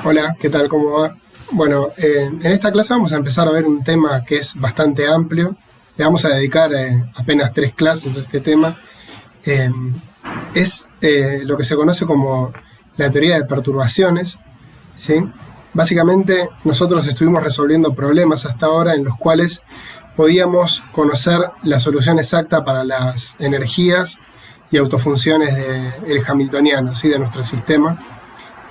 Hola, ¿qué tal? ¿Cómo va? Bueno, en esta clase vamos a empezar a ver un tema que es bastante amplio. Le vamos a dedicar apenas 3 clases a este tema. Eh, es lo que se conoce como la teoría de perturbaciones, ¿sí? Básicamente nosotros estuvimos resolviendo problemas hasta ahora en los cuales podíamos conocer la solución exacta para las energías y autofunciones del hamiltoniano, ¿sí? De nuestro sistema.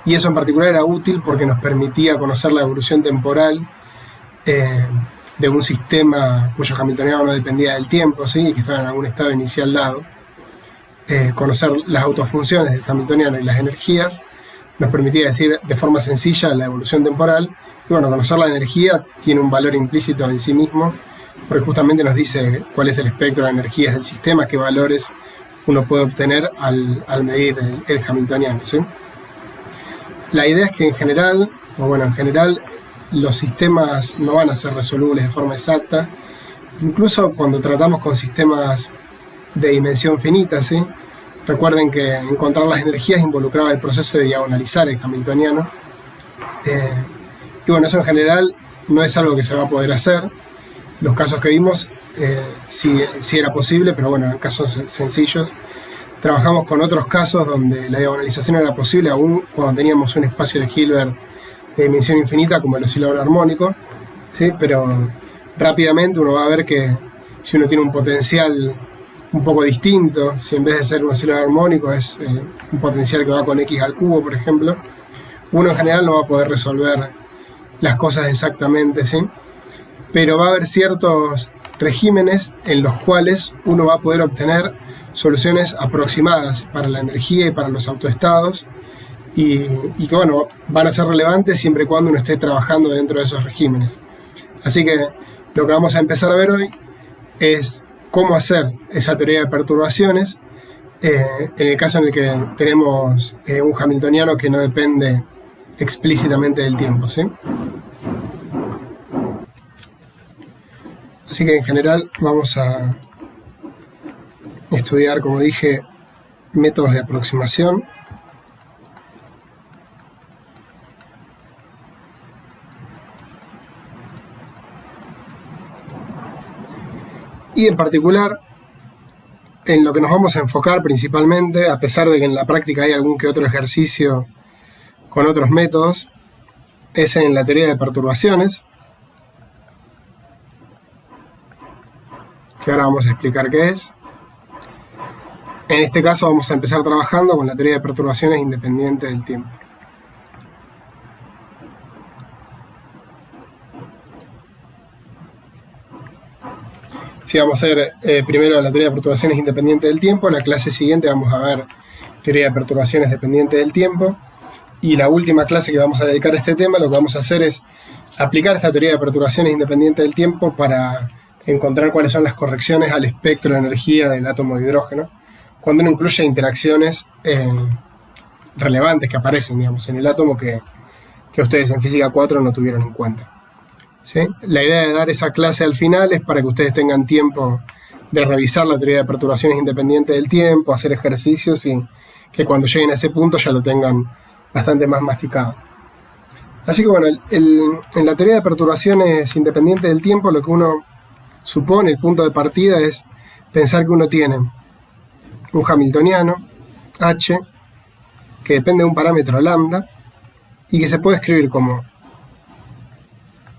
Y eso en particular era útil porque nos permitía conocer la evolución temporal de un sistema cuyo hamiltoniano no dependía del tiempo, ¿sí? Y que estaba en algún estado inicial dado. Conocer las autofunciones del hamiltoniano y las energías nos permitía decir de forma sencilla la evolución temporal. Y bueno, conocer la energía tiene un valor implícito en sí mismo, porque justamente nos dice cuál es el espectro de energías del sistema, qué valores uno puede obtener al medir el hamiltoniano, ¿sí? La idea es que en general, los sistemas no van a ser resolubles de forma exacta, incluso cuando tratamos con sistemas de dimensión finita, ¿sí? Recuerden que encontrar las energías involucraba el proceso de diagonalizar el hamiltoniano. Y bueno, eso en general no es algo que se va a poder hacer. Los casos que vimos sí era posible, pero bueno, en casos sencillos. Trabajamos con otros casos donde la diagonalización era posible aún cuando teníamos un espacio de Hilbert de dimensión infinita como el oscilador armónico, ¿sí? Pero rápidamente uno va a ver que si uno tiene un potencial un poco distinto, si en vez de ser un oscilador armónico es un potencial que va con x al cubo, por ejemplo, uno en general no va a poder resolver las cosas exactamente, ¿sí? Pero va a haber ciertos regímenes en los cuales uno va a poder obtener soluciones aproximadas para la energía y para los autoestados y que bueno, van a ser relevantes siempre y cuando uno esté trabajando dentro de esos regímenes. Así que lo que vamos a empezar a ver hoy es cómo hacer esa teoría de perturbaciones en el caso en el que tenemos un hamiltoniano que no depende explícitamente del tiempo, ¿sí? Así que en general vamos a estudiar, como dije, métodos de aproximación. Y en particular, en lo que nos vamos a enfocar principalmente, a pesar de que en la práctica hay algún que otro ejercicio con otros métodos, es en la teoría de perturbaciones, que ahora vamos a explicar qué es. En este caso vamos a empezar trabajando con la teoría de perturbaciones independiente del tiempo. Si vamos a ver primero la teoría de perturbaciones independiente del tiempo, en la clase siguiente vamos a ver teoría de perturbaciones dependiente del tiempo, y la última clase que vamos a dedicar a este tema, lo que vamos a hacer es aplicar esta teoría de perturbaciones independiente del tiempo para encontrar cuáles son las correcciones al espectro de energía del átomo de hidrógeno, cuando uno incluye interacciones relevantes que aparecen, digamos, en el átomo que ustedes en Física 4 no tuvieron en cuenta, ¿sí? La idea de dar esa clase al final es para que ustedes tengan tiempo de revisar la teoría de perturbaciones independientes del tiempo, hacer ejercicios y que cuando lleguen a ese punto ya lo tengan bastante más masticado. Así que bueno, en la teoría de perturbaciones independientes del tiempo lo que uno supone, el punto de partida es pensar que uno tiene un hamiltoniano, H, que depende de un parámetro lambda, y que se puede escribir como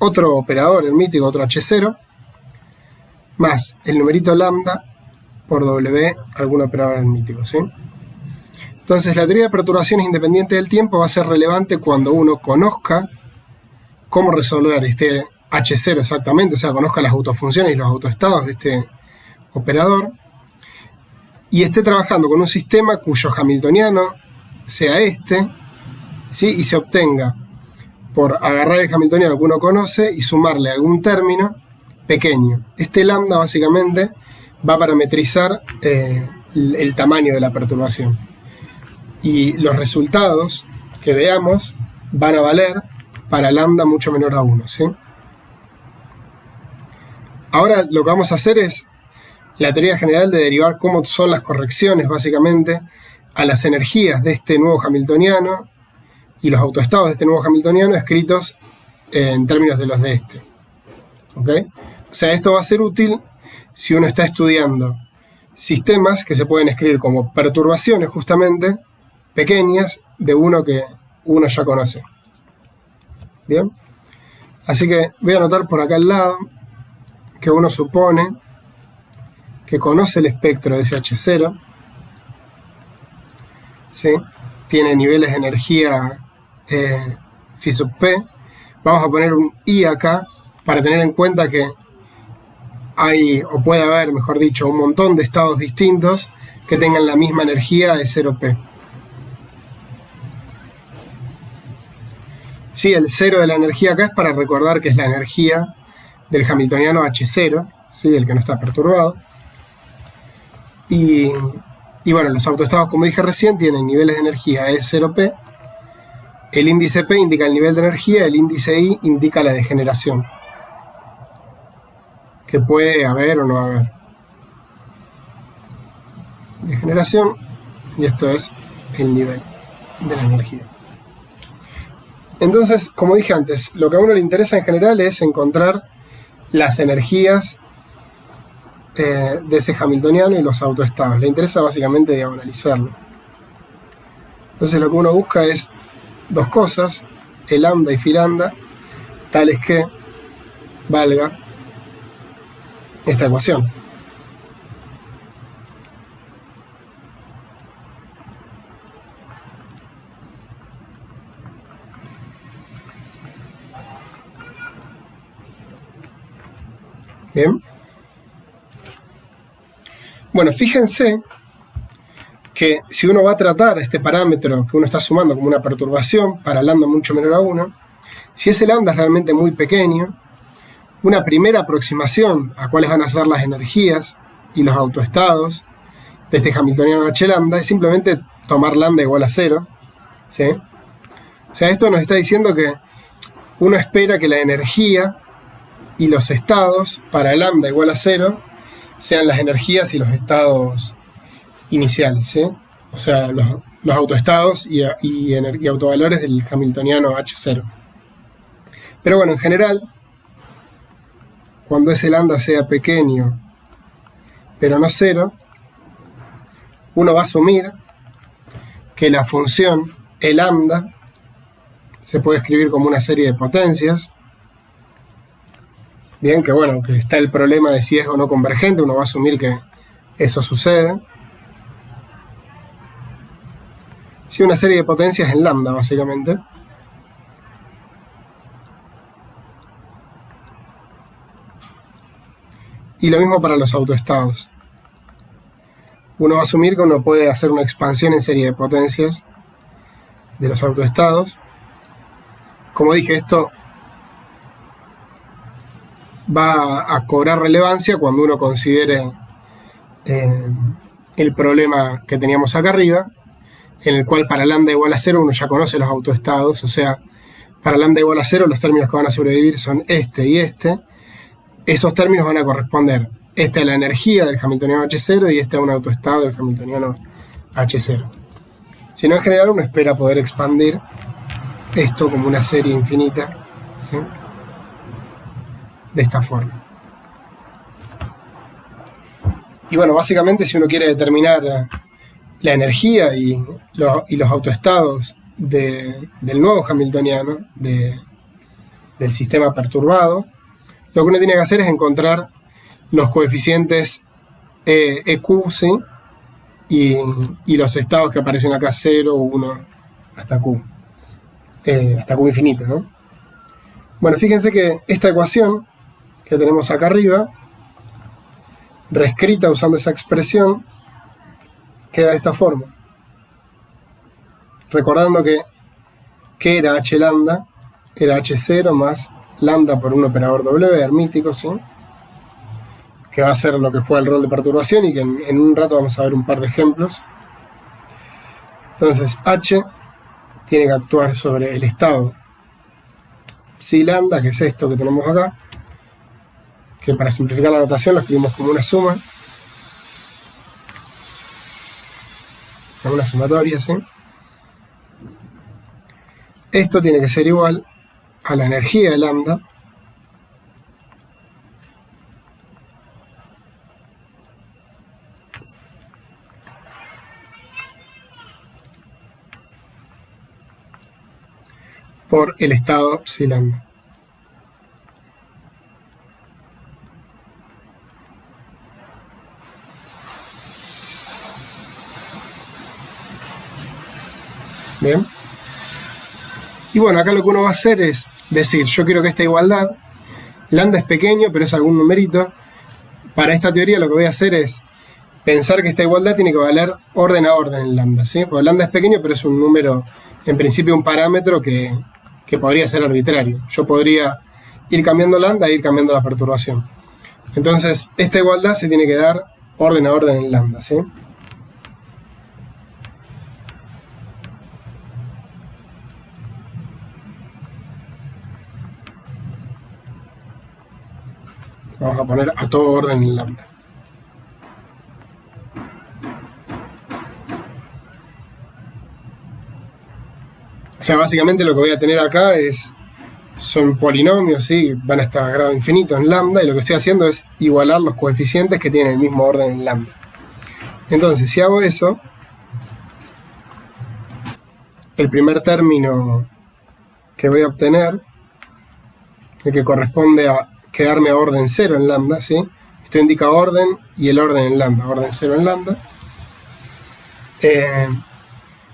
otro operador, el mítico, otro H0, más el numerito lambda por W, algún operador hermítico, ¿sí? Entonces la teoría de perturbaciones independientes del tiempo va a ser relevante cuando uno conozca cómo resolver este H0 exactamente, o sea, conozca las autofunciones y los autoestados de este operador, y esté trabajando con un sistema cuyo hamiltoniano sea este, ¿sí? Y se obtenga por agarrar el hamiltoniano que uno conoce y sumarle algún término pequeño. Este lambda básicamente va a parametrizar el tamaño de la perturbación. Y los resultados que veamos van a valer para lambda mucho menor a 1, ¿sí? Ahora lo que vamos a hacer es la teoría general de derivar cómo son las correcciones básicamente a las energías de este nuevo hamiltoniano y los autoestados de este nuevo hamiltoniano escritos en términos de los de este. ¿Ok? O sea, esto va a ser útil si uno está estudiando sistemas que se pueden escribir como perturbaciones justamente pequeñas de uno que uno ya conoce. Bien, así que voy a anotar por acá al lado que uno supone que conoce el espectro de ese H0, ¿sí? Tiene niveles de energía phi sub p. Vamos a poner un I acá para tener en cuenta que hay, o puede haber, mejor dicho, un montón de estados distintos que tengan la misma energía de 0p. Sí, el 0 de la energía acá es para recordar que es la energía del hamiltoniano H0, ¿sí? El que no está perturbado. Y bueno, los autoestados, como dije recién, tienen niveles de energía E0p. El índice P indica el nivel de energía, el índice I indica la degeneración, que puede haber o no haber. Degeneración, y esto es el nivel de la energía. Entonces, como dije antes, lo que a uno le interesa en general es encontrar las energías de ese hamiltoniano y los autoestados. Le interesa básicamente diagonalizarlo. Entonces lo que uno busca es dos cosas, el lambda y phi lambda, tales que valga esta ecuación. Bien. Bueno, fíjense que si uno va a tratar este parámetro que uno está sumando como una perturbación para lambda mucho menor a 1, si ese lambda es realmente muy pequeño, una primera aproximación a cuáles van a ser las energías y los autoestados de este hamiltoniano H lambda es simplemente tomar lambda igual a 0, ¿sí? O sea, esto nos está diciendo que uno espera que la energía y los estados para lambda igual a 0 sean las energías y los estados iniciales, ¿sí? O sea, los autoestados y autovalores del hamiltoniano H0. Pero bueno, en general, cuando ese lambda sea pequeño, pero no 0, uno va a asumir que la función E lambda se puede escribir como una serie de potencias. Bien, que bueno, que está el problema de si es o no convergente, uno va a asumir que eso sucede. Sí, una serie de potencias en lambda, básicamente. Y lo mismo para los autoestados. Uno va a asumir que uno puede hacer una expansión en serie de potencias de los autoestados. Como dije, esto va a cobrar relevancia cuando uno considere el problema que teníamos acá arriba, en el cual para lambda igual a 0 uno ya conoce los autoestados, o sea, para lambda igual a 0 los términos que van a sobrevivir son este y este. Esos términos van a corresponder este a la energía del hamiltoniano H0 y este a un autoestado del hamiltoniano H0. Si no, en general uno espera poder expandir esto como una serie infinita, ¿sí? De esta forma. Y bueno, básicamente si uno quiere determinar la energía y los autoestados del nuevo hamiltoniano, del sistema perturbado, lo que uno tiene que hacer es encontrar los coeficientes EQ, ¿sí? Y los estados que aparecen acá, 0, 1, hasta Q infinito, ¿no? Bueno, fíjense que esta ecuación que tenemos acá arriba, reescrita usando esa expresión, queda de esta forma. Recordando que era H lambda, era H0 más lambda por un operador W hermítico, ¿sí? Que va a ser lo que juega el rol de perturbación y que en un rato vamos a ver un par de ejemplos. Entonces H tiene que actuar sobre el estado psi lambda, que es esto que tenemos acá, que para simplificar la notación lo escribimos como una suma, como una sumatoria, ¿sí? esto tiene que ser igual a la energía de lambda por el estado psi lambda. Bien. Y bueno, acá lo que uno va a hacer es decir, yo quiero que esta igualdad, lambda es pequeño, pero es algún numerito. Para esta teoría lo que voy a hacer es pensar que esta igualdad tiene que valer orden a orden en lambda, ¿sí? Porque lambda es pequeño, pero es un número, en principio un parámetro que podría ser arbitrario. Yo podría ir cambiando lambda e ir cambiando la perturbación. Entonces, esta igualdad se tiene que dar orden a orden en lambda, ¿sí? Vamos a poner a todo orden en lambda. O sea, básicamente lo que voy a tener acá son polinomios, ¿sí? Van hasta grado infinito en lambda, y lo que estoy haciendo es igualar los coeficientes que tienen el mismo orden en lambda. Entonces, si hago eso, el primer término que voy a obtener, el que corresponde a quedarme a orden 0 en lambda, ¿sí? Esto indica orden y el orden en lambda, orden 0 en lambda.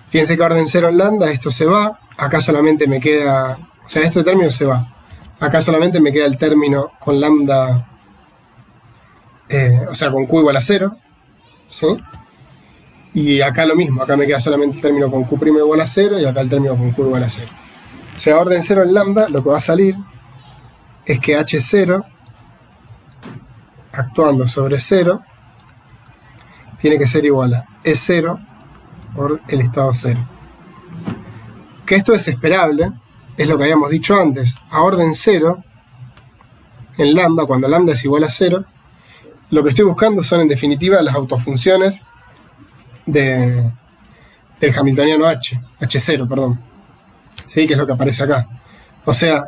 Fíjense que orden 0 en lambda, esto se va, acá solamente me queda, o sea, este término se va, acá solamente me queda el término con lambda, o sea, con q igual a 0, ¿sí? Y acá lo mismo, acá me queda solamente el término con q' igual a 0 y acá el término con q igual a 0. O sea, orden 0 en lambda, lo que va a salir es que H0, actuando sobre 0, tiene que ser igual a E0 por el estado 0. Que esto es esperable, es lo que habíamos dicho antes. A orden 0, en lambda, cuando lambda es igual a 0, lo que estoy buscando son en definitiva las autofunciones del hamiltoniano H0, perdón. ¿Sí? Que es lo que aparece acá. O sea,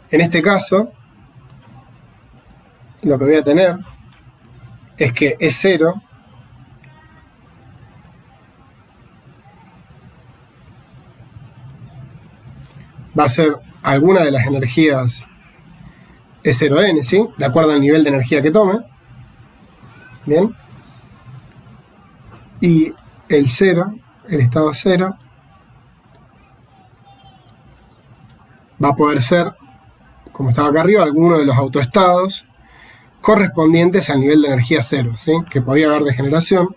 en este caso, lo que voy a tener es que E0 va a ser alguna de las energías E0n, ¿sí? De acuerdo al nivel de energía que tome. Bien. Y el 0, el estado 0, va a poder ser, como estaba acá arriba, alguno de los autoestados correspondientes al nivel de energía 0, ¿sí? Que podía haber degeneración.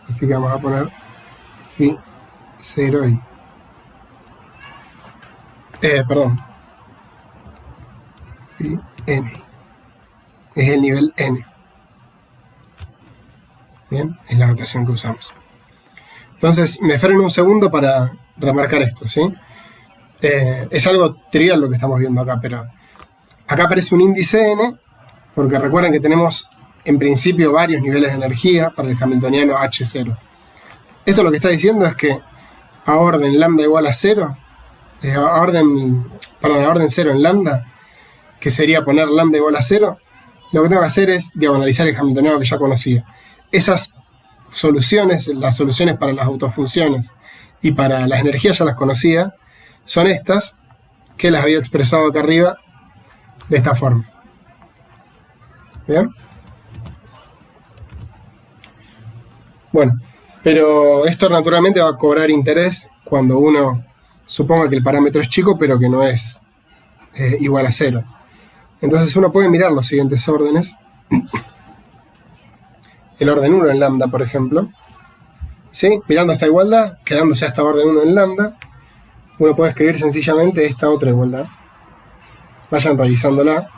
Así que vamos a poner phi 0 y perdón, phi n es el nivel n. Bien, es la notación que usamos. Entonces me freno un segundo para remarcar esto, ¿sí? Es algo trivial lo que estamos viendo acá, pero acá aparece un índice n, porque recuerden que tenemos en principio varios niveles de energía para el hamiltoniano H0. Esto lo que está diciendo es que a orden lambda igual a 0, a orden 0 en lambda, que sería poner lambda igual a 0, lo que tengo que hacer es diagonalizar el hamiltoniano que ya conocía. Esas soluciones, las soluciones para las autofunciones y para las energías ya las conocía, son estas, que las había expresado acá arriba de esta forma. ¿Bien? Bueno, pero esto naturalmente va a cobrar interés cuando uno suponga que el parámetro es chico, pero que no es igual a 0. Entonces uno puede mirar los siguientes órdenes. El orden 1 en lambda, por ejemplo. ¿Sí? Mirando esta igualdad, quedándose hasta orden 1 en lambda, uno puede escribir sencillamente esta otra igualdad. Vayan revisándola.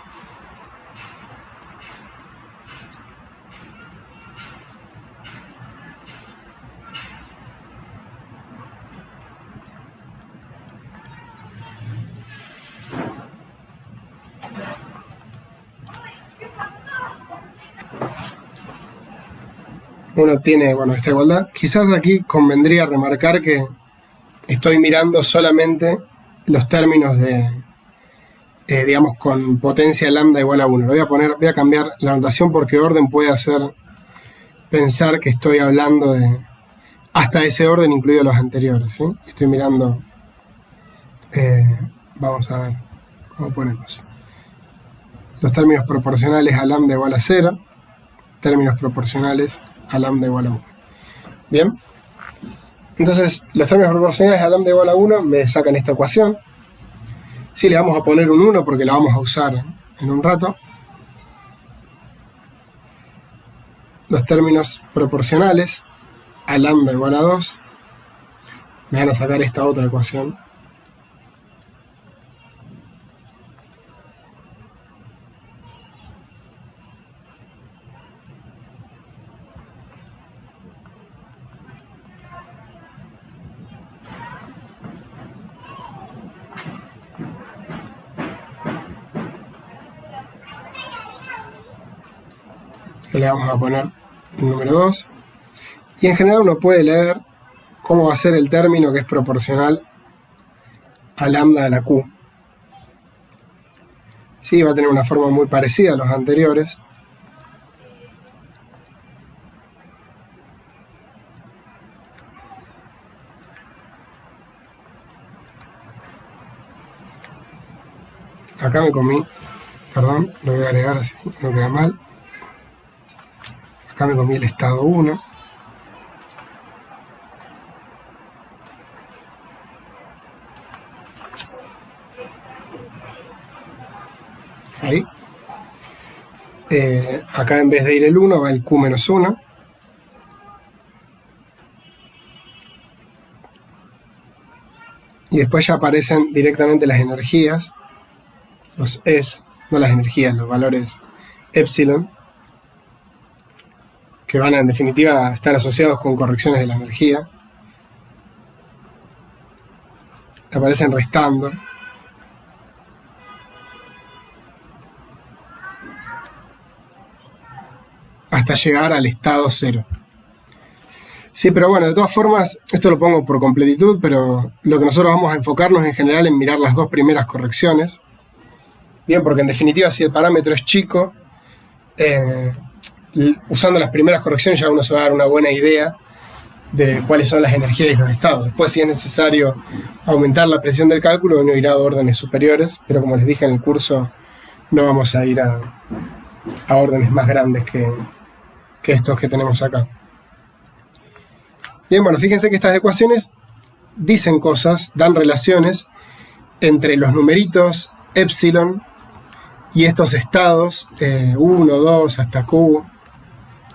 Uno obtiene, bueno, esta igualdad. Quizás aquí convendría remarcar que estoy mirando solamente los términos de, digamos, con potencia lambda igual a 1. Voy a cambiar la notación porque orden puede hacer pensar que estoy hablando de hasta ese orden, incluidos los anteriores, ¿sí? Estoy mirando, vamos a ver, ¿cómo ponemos? Los términos proporcionales a lambda igual a 0, términos proporcionales a lambda igual a 1. Bien, entonces los términos proporcionales a lambda igual a 1 me sacan esta ecuación. Sí, le vamos a poner un 1 porque la vamos a usar en un rato. Los términos proporcionales a lambda igual a 2 me van a sacar esta otra ecuación. Que le vamos a poner el número 2. Y en general uno puede leer cómo va a ser el término que es proporcional a lambda de la Q. Sí, va a tener una forma muy parecida a los anteriores. Acá me comí, perdón, lo voy a agregar así, no queda mal. Acá me comí el estado 1. Ahí. Acá en vez de ir el 1 va el Q menos 1. Y después ya aparecen directamente las energías, los S, no las energías, los valores epsilon, que van a, en definitiva, estar asociados con correcciones de la energía. Aparecen restando. Hasta llegar al estado 0. Sí, pero bueno, de todas formas, esto lo pongo por completitud, pero lo que nosotros vamos a enfocarnos en general en mirar las dos primeras correcciones. Bien, porque en definitiva, si el parámetro es chico, usando las primeras correcciones ya uno se va a dar una buena idea de cuáles son las energías y los estados. Después, si es necesario aumentar la presión del cálculo, uno irá a órdenes superiores, pero como les dije en el curso, no vamos a ir a órdenes más grandes que estos que tenemos acá. Bien, bueno, fíjense que estas ecuaciones dicen cosas, dan relaciones entre los numeritos epsilon y estos estados 1, 2, hasta Q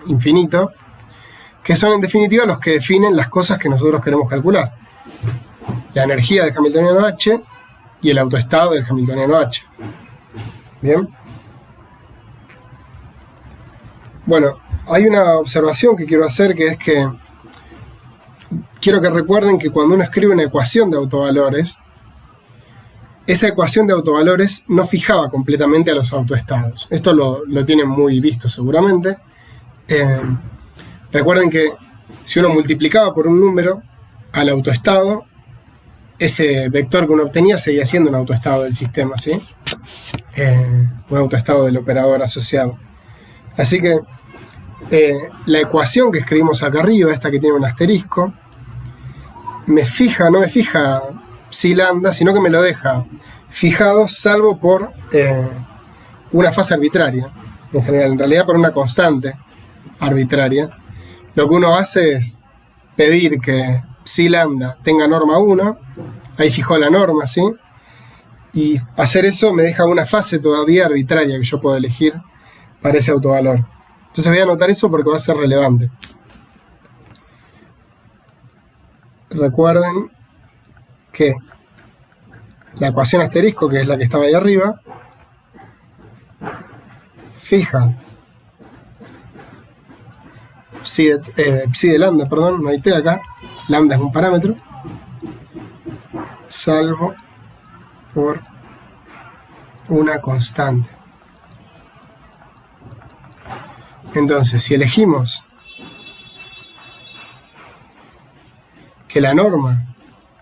infinito, que son en definitiva los que definen las cosas que nosotros queremos calcular. La energía del hamiltoniano H y el autoestado del hamiltoniano H. Bien. Bueno, hay una observación que quiero hacer, que es que quiero que recuerden que cuando uno escribe una ecuación de autovalores, esa ecuación de autovalores no fijaba completamente a los autoestados. Esto lo tienen muy visto seguramente. Recuerden que si uno multiplicaba por un número al autoestado, ese vector que uno obtenía seguía siendo un autoestado del sistema, ¿sí? Un autoestado del operador asociado. Así que la ecuación que escribimos acá arriba, esta que tiene un asterisco, no me fija psi lambda, sino que me lo deja fijado, salvo por una fase arbitraria, en general, en realidad por una constante arbitraria. Lo que uno hace es pedir que psi lambda tenga norma 1, ahí fijó la norma, ¿sí? Y hacer eso me deja una fase todavía arbitraria que yo puedo elegir para ese autovalor. Entonces voy a anotar eso porque va a ser relevante. Recuerden que la ecuación asterisco, que es la que estaba ahí arriba, fija psi de lambda, perdón, no hay t acá, lambda es un parámetro, salvo por una constante. Entonces, si elegimos que la norma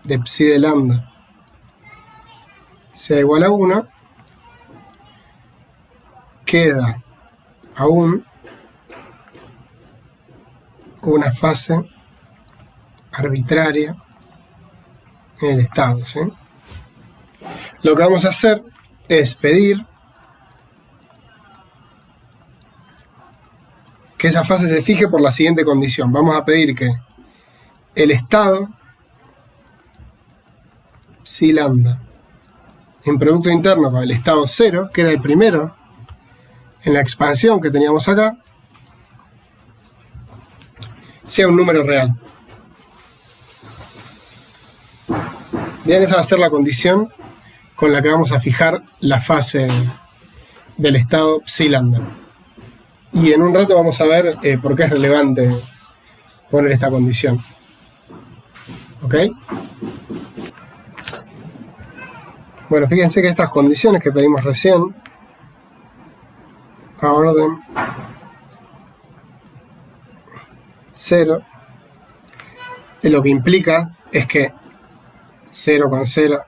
de psi de lambda sea igual a 1, queda aún una fase arbitraria en el estado, ¿sí? Lo que vamos a hacer es pedir que esa fase se fije por la siguiente condición. Vamos a pedir que el estado psi lambda en producto interno con el estado 0, que era el primero en la expansión que teníamos acá, sea un número real. Bien, esa va a ser la condición con la que vamos a fijar la fase del estado psi lambda. Y en un rato vamos a ver por qué es relevante poner esta condición. ¿Ok? Bueno, fíjense que estas condiciones que pedimos recién, a orden 0, lo que implica es que 0 con 0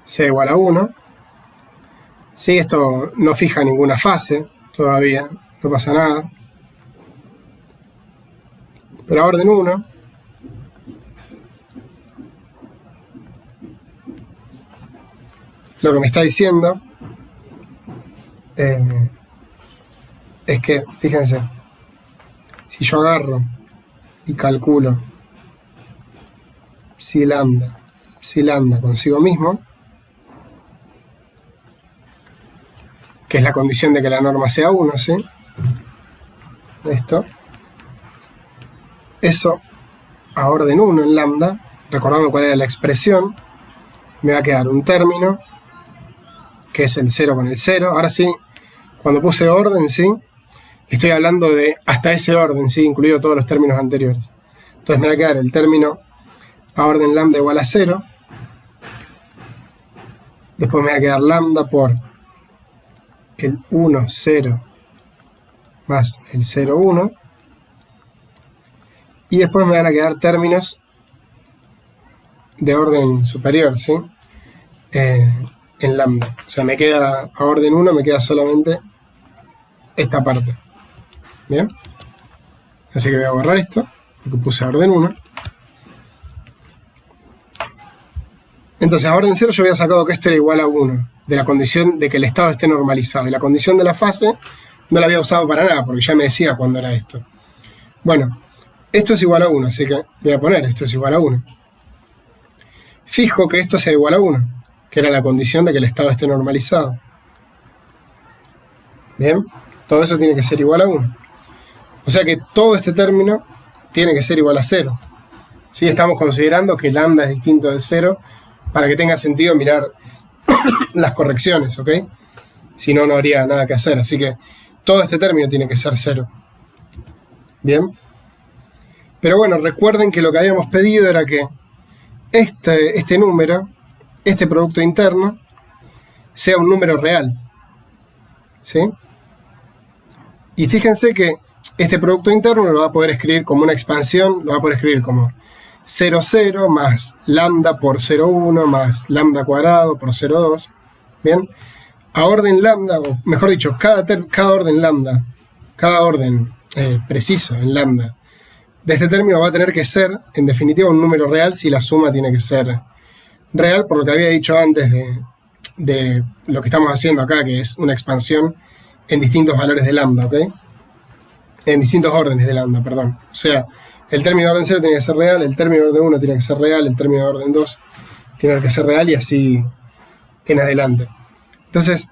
sea igual a 1. Sí, esto no fija ninguna fase todavía, no pasa nada. Pero a orden 1, lo que me está diciendo es que, fíjense, si yo agarro y calculo psi lambda consigo mismo, que es la condición de que la norma sea 1, ¿sí? Eso a orden 1 en lambda, recordando cuál era la expresión, me va a quedar un término que es el 0 con el 0. Ahora sí, cuando puse orden, ¿sí?, estoy hablando de hasta ese orden, ¿sí?, incluido todos los términos anteriores. Entonces me va a quedar el término a orden lambda igual a 0. Después me va a quedar lambda por el 1, 0 más el 0, 1. Y después me van a quedar términos de orden superior, ¿sí?, en lambda. O sea, me queda a orden 1, me queda solamente esta parte. Bien. Así que voy a borrar esto, porque puse a orden 1. Entonces, a orden 0 yo había sacado que esto era igual a 1, de la condición de que el estado esté normalizado. Y la condición de la fase no la había usado para nada, porque ya me decía cuándo era esto. Bueno, esto es igual a 1, así que voy a poner esto es igual a 1. Fijo que esto sea igual a 1, que era la condición de que el estado esté normalizado. Bien, todo eso tiene que ser igual a 1. O sea que todo este término tiene que ser igual a 0. ¿Sí? Estamos considerando que lambda es distinto de 0 para que tenga sentido mirar las correcciones, ¿ok? Si no, no habría nada que hacer. Así que todo este término tiene que ser 0. Bien. Pero bueno, recuerden que lo que habíamos pedido era que este número, este producto interno, sea un número real. ¿Sí? Y fíjense que este producto interno lo va a poder escribir como una expansión, lo va a poder escribir como 0, 0 más lambda por 0, 1 más lambda cuadrado por 0, 2. Bien, a orden lambda, o mejor dicho, cada orden lambda, cada orden preciso en lambda de este término va a tener que ser, en definitiva, un número real si la suma tiene que ser real, por lo que había dicho antes de lo que estamos haciendo acá, que es una expansión en distintos valores de lambda, ¿ok? En distintos órdenes de lambda, perdón. O sea, el término de orden 0 tiene que ser real, el término de orden 1 tiene que ser real, el término de orden 2 tiene que ser real y así en adelante. Entonces,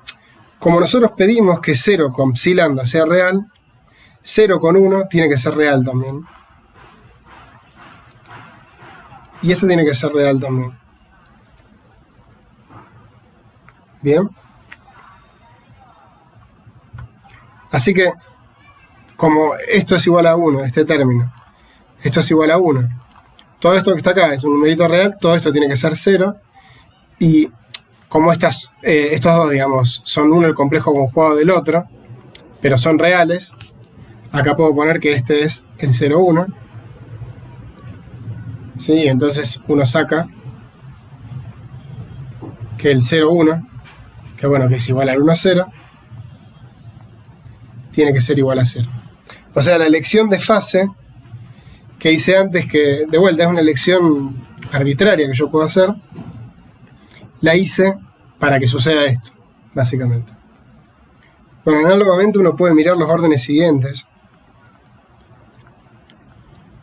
como nosotros pedimos que 0 con psi lambda sea real, 0 con 1 tiene que ser real también. Y esto tiene que ser real también. Bien. Así que, como esto es igual a 1, este término, esto es igual a 1, todo esto que está acá es un numerito real, todo esto tiene que ser 0, y como estos dos, digamos, son uno el complejo conjugado del otro, pero son reales, acá puedo poner que este es el 0, 1, ¿sí? Entonces uno saca que el 0, 1, que bueno, que es igual al 1, 0, tiene que ser igual a 0. O sea, la elección de fase que hice antes, que de vuelta es una elección arbitraria que yo puedo hacer, la hice para que suceda esto, básicamente. Bueno, análogamente uno puede mirar los órdenes siguientes.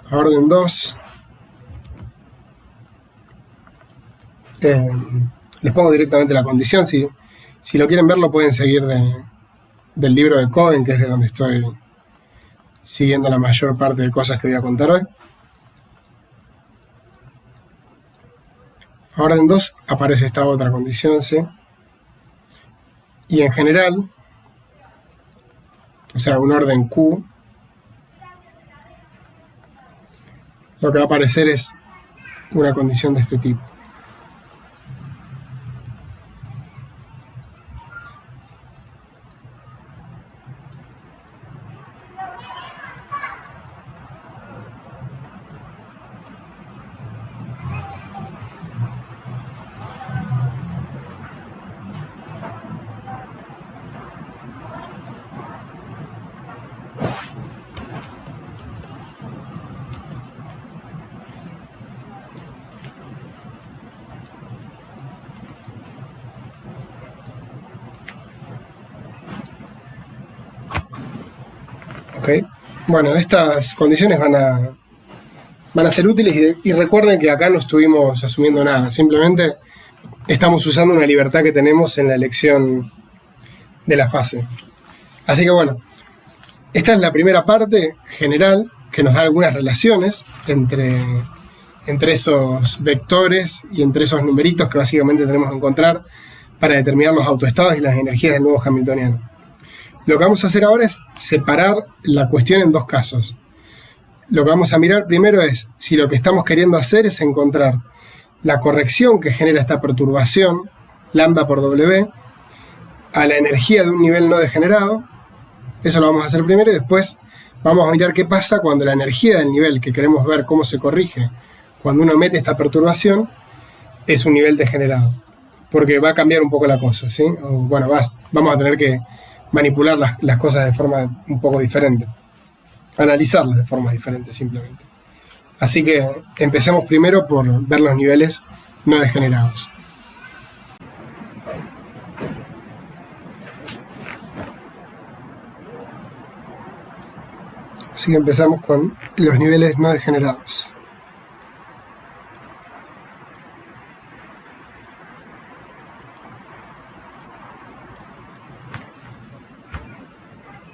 A orden 2. Les pongo directamente la condición. Si lo quieren ver, lo pueden seguir del libro de Cohen, que es de donde estoy siguiendo la mayor parte de cosas que voy a contar hoy. A orden 2 aparece esta otra condición, ¿sí? Y en general, o sea, un orden Q, lo que va a aparecer es una condición de este tipo. ¿Okay? Bueno, estas condiciones van a ser útiles y recuerden que acá no estuvimos asumiendo nada, simplemente estamos usando una libertad que tenemos en la elección de la fase. Así que bueno, esta es la primera parte general que nos da algunas relaciones entre esos vectores y entre esos numeritos que básicamente tenemos que encontrar para determinar los autoestados y las energías del nuevo hamiltoniano. Lo que vamos a hacer ahora es separar la cuestión en dos casos. Lo que vamos a mirar primero es si lo que estamos queriendo hacer es encontrar la corrección que genera esta perturbación, lambda por W, a la energía de un nivel no degenerado. Eso lo vamos a hacer primero y después vamos a mirar qué pasa cuando la energía del nivel que queremos ver cómo se corrige cuando uno mete esta perturbación es un nivel degenerado. Porque va a cambiar un poco la cosa, ¿sí? O, bueno, vamos a tener que manipular las cosas de forma un poco diferente. Analizarlas de forma diferente, simplemente. Así que empecemos primero por ver los niveles no degenerados. Así que empezamos con los niveles no degenerados.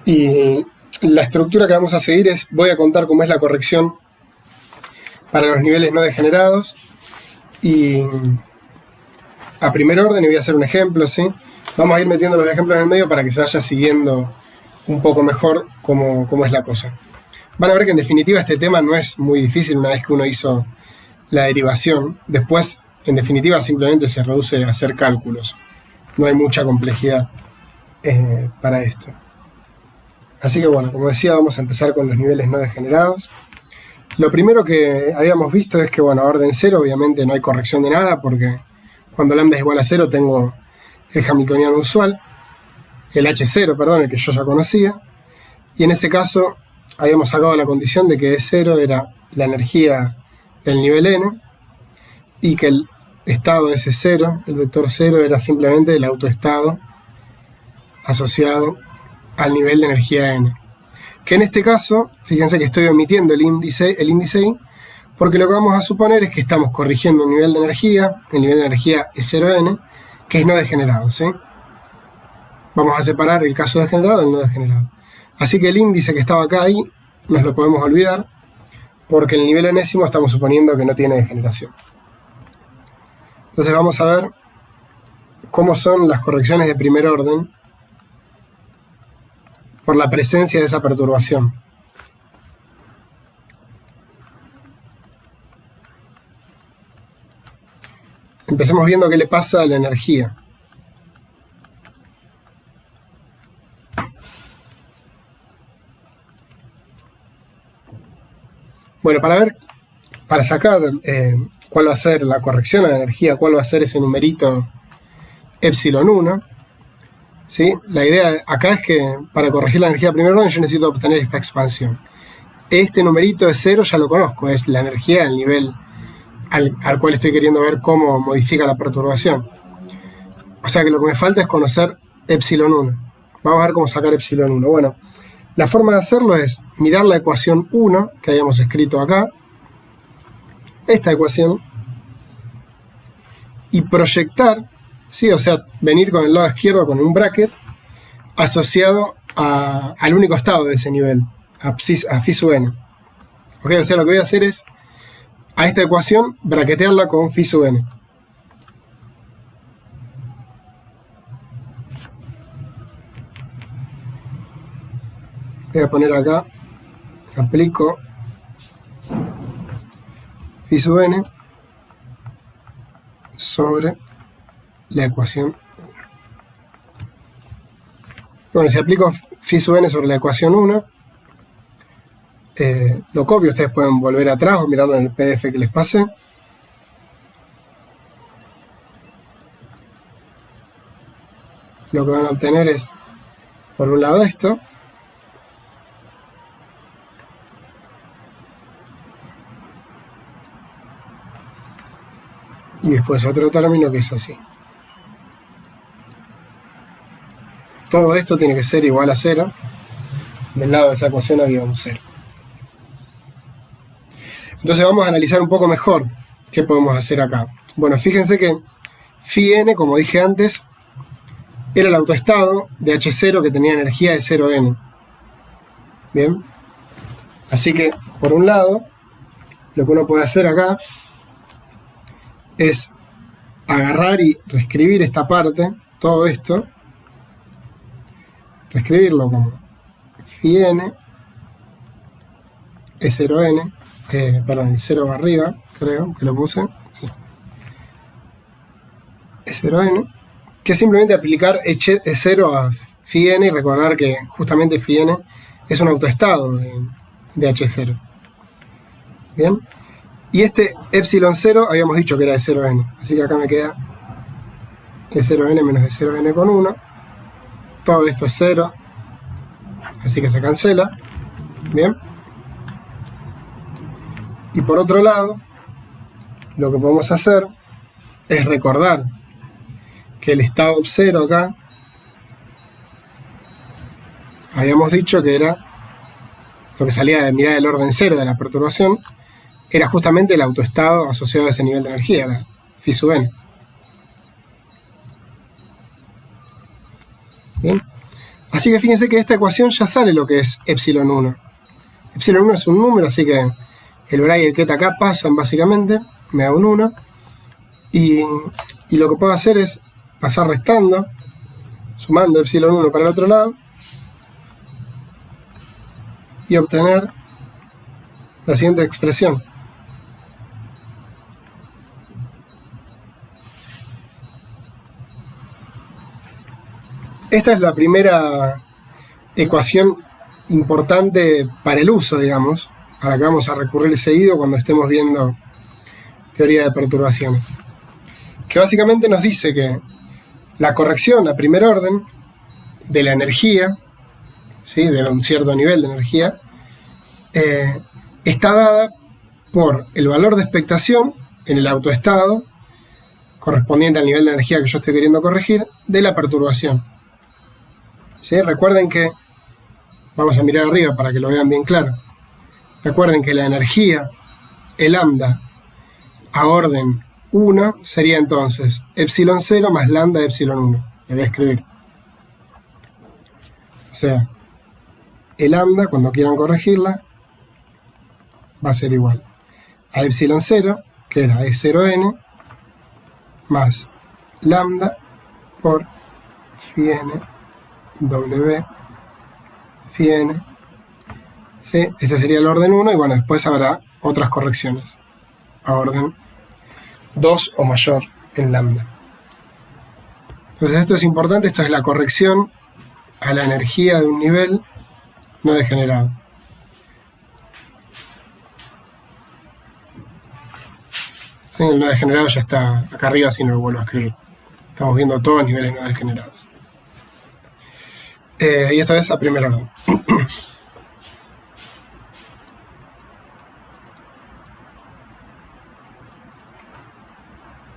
Y la estructura que vamos a seguir es, voy a contar cómo es la corrección para los niveles no degenerados y a primer orden, y voy a hacer un ejemplo, ¿sí? Vamos a ir metiendo los ejemplos en el medio para que se vaya siguiendo un poco mejor cómo es la cosa. Van a ver que en definitiva este tema no es muy difícil una vez que uno hizo la derivación. Después, en definitiva, simplemente se reduce a hacer cálculos. No hay mucha complejidad para esto. Así que bueno, como decía, vamos a empezar con los niveles no degenerados. Lo primero que habíamos visto es que, bueno, a orden 0 obviamente no hay corrección de nada porque cuando lambda es igual a 0 tengo el hamiltoniano usual, el H0, perdón, el que yo ya conocía, y en ese caso habíamos sacado la condición de que E0 era la energía del nivel n y que el estado de ese 0, el vector 0, era simplemente el autoestado asociado al nivel de energía n. Que en este caso, fíjense que estoy omitiendo el índice I, porque lo que vamos a suponer es que estamos corrigiendo un nivel de energía, el nivel de energía E0n, que es no degenerado, ¿sí? Vamos a separar el caso degenerado del no degenerado. Así que el índice que estaba acá ahí, nos lo podemos olvidar, porque el nivel enésimo estamos suponiendo que no tiene degeneración. Entonces vamos a ver cómo son las correcciones de primer orden por la presencia de esa perturbación. Empecemos viendo qué le pasa a la energía. Bueno, para ver para sacar cuál va a ser la corrección a la energía, cuál va a ser ese numerito epsilon 1, ¿sí? La idea acá es que para corregir la energía de primer orden yo necesito obtener esta expansión. Este numerito de 0 ya lo conozco, es la energía del nivel al cual estoy queriendo ver cómo modifica la perturbación. O sea que lo que me falta es conocer epsilon 1. Vamos a ver cómo sacar epsilon 1. Bueno, la forma de hacerlo es mirar la ecuación 1 que habíamos escrito acá, esta ecuación, y proyectar, ¿sí? O sea, venir con el lado izquierdo con un bracket asociado al único estado de ese nivel, a phi sub n. ¿Okay? O sea, lo que voy a hacer es a esta ecuación braquetearla con phi sub n. Voy a poner acá, aplico phi sub n sobre la ecuación 1. Bueno, si aplico phi sub n sobre la ecuación 1, lo copio, ustedes pueden volver atrás o mirarlo en el PDF que les pasé. Lo que van a obtener es, por un lado, esto. Y después otro término que es así. Todo esto tiene que ser igual a 0. Del lado de esa ecuación había un 0. Entonces vamos a analizar un poco mejor qué podemos hacer acá. Bueno, fíjense que phi n, como dije antes, era el autoestado de H0 que tenía energía de 0n. Bien. Así que, por un lado, lo que uno puede hacer acá es agarrar y reescribir esta parte, todo esto, reescribirlo como phi n E0n, perdón, el 0 arriba, creo que lo puse, sí. E0n, que es simplemente aplicar E0 a phi n y recordar que justamente phi n es un autoestado de H0. Bien. Y este epsilon 0 habíamos dicho que era de 0n, así que acá me queda E0n menos E0n con 1. Todo esto es 0, así que se cancela. Bien. Y por otro lado, lo que podemos hacer es recordar que el estado 0 acá, habíamos dicho que era lo que salía de mitad del orden 0 de la perturbación, era justamente el autoestado asociado a ese nivel de energía, la phi sub n. Bien. Así que fíjense que de esta ecuación ya sale lo que es epsilon 1. Epsilon 1 es un número, así que el Bra y el Ket acá pasan básicamente, me da un 1. Y lo que puedo hacer es pasar restando, sumando epsilon 1 para el otro lado, y obtener la siguiente expresión. Esta es la primera ecuación importante para el uso, digamos, a la que vamos a recurrir seguido cuando estemos viendo teoría de perturbaciones, que básicamente nos dice que la corrección a primer orden de la energía, ¿sí?, de un cierto nivel de energía, está dada por el valor de expectación en el autoestado correspondiente al nivel de energía que yo estoy queriendo corregir de la perturbación. ¿Sí? Recuerden que, vamos a mirar arriba para que lo vean bien claro, recuerden que la energía, el lambda, a orden 1 sería entonces epsilon 0 más lambda de epsilon 1. Le voy a escribir. O sea, el lambda, cuando quieran corregirla, va a ser igual a epsilon 0, que era E0n, más lambda por phi n W phi n. ¿Sí? Este sería el orden 1 y bueno, después habrá otras correcciones a orden 2 o mayor en lambda. Entonces esto es importante, esto es la corrección a la energía de un nivel no degenerado. ¿sí? El no degenerado ya está acá arriba, si no lo vuelvo a escribir. Estamos viendo todos los niveles no degenerados. Y esta vez a primer orden.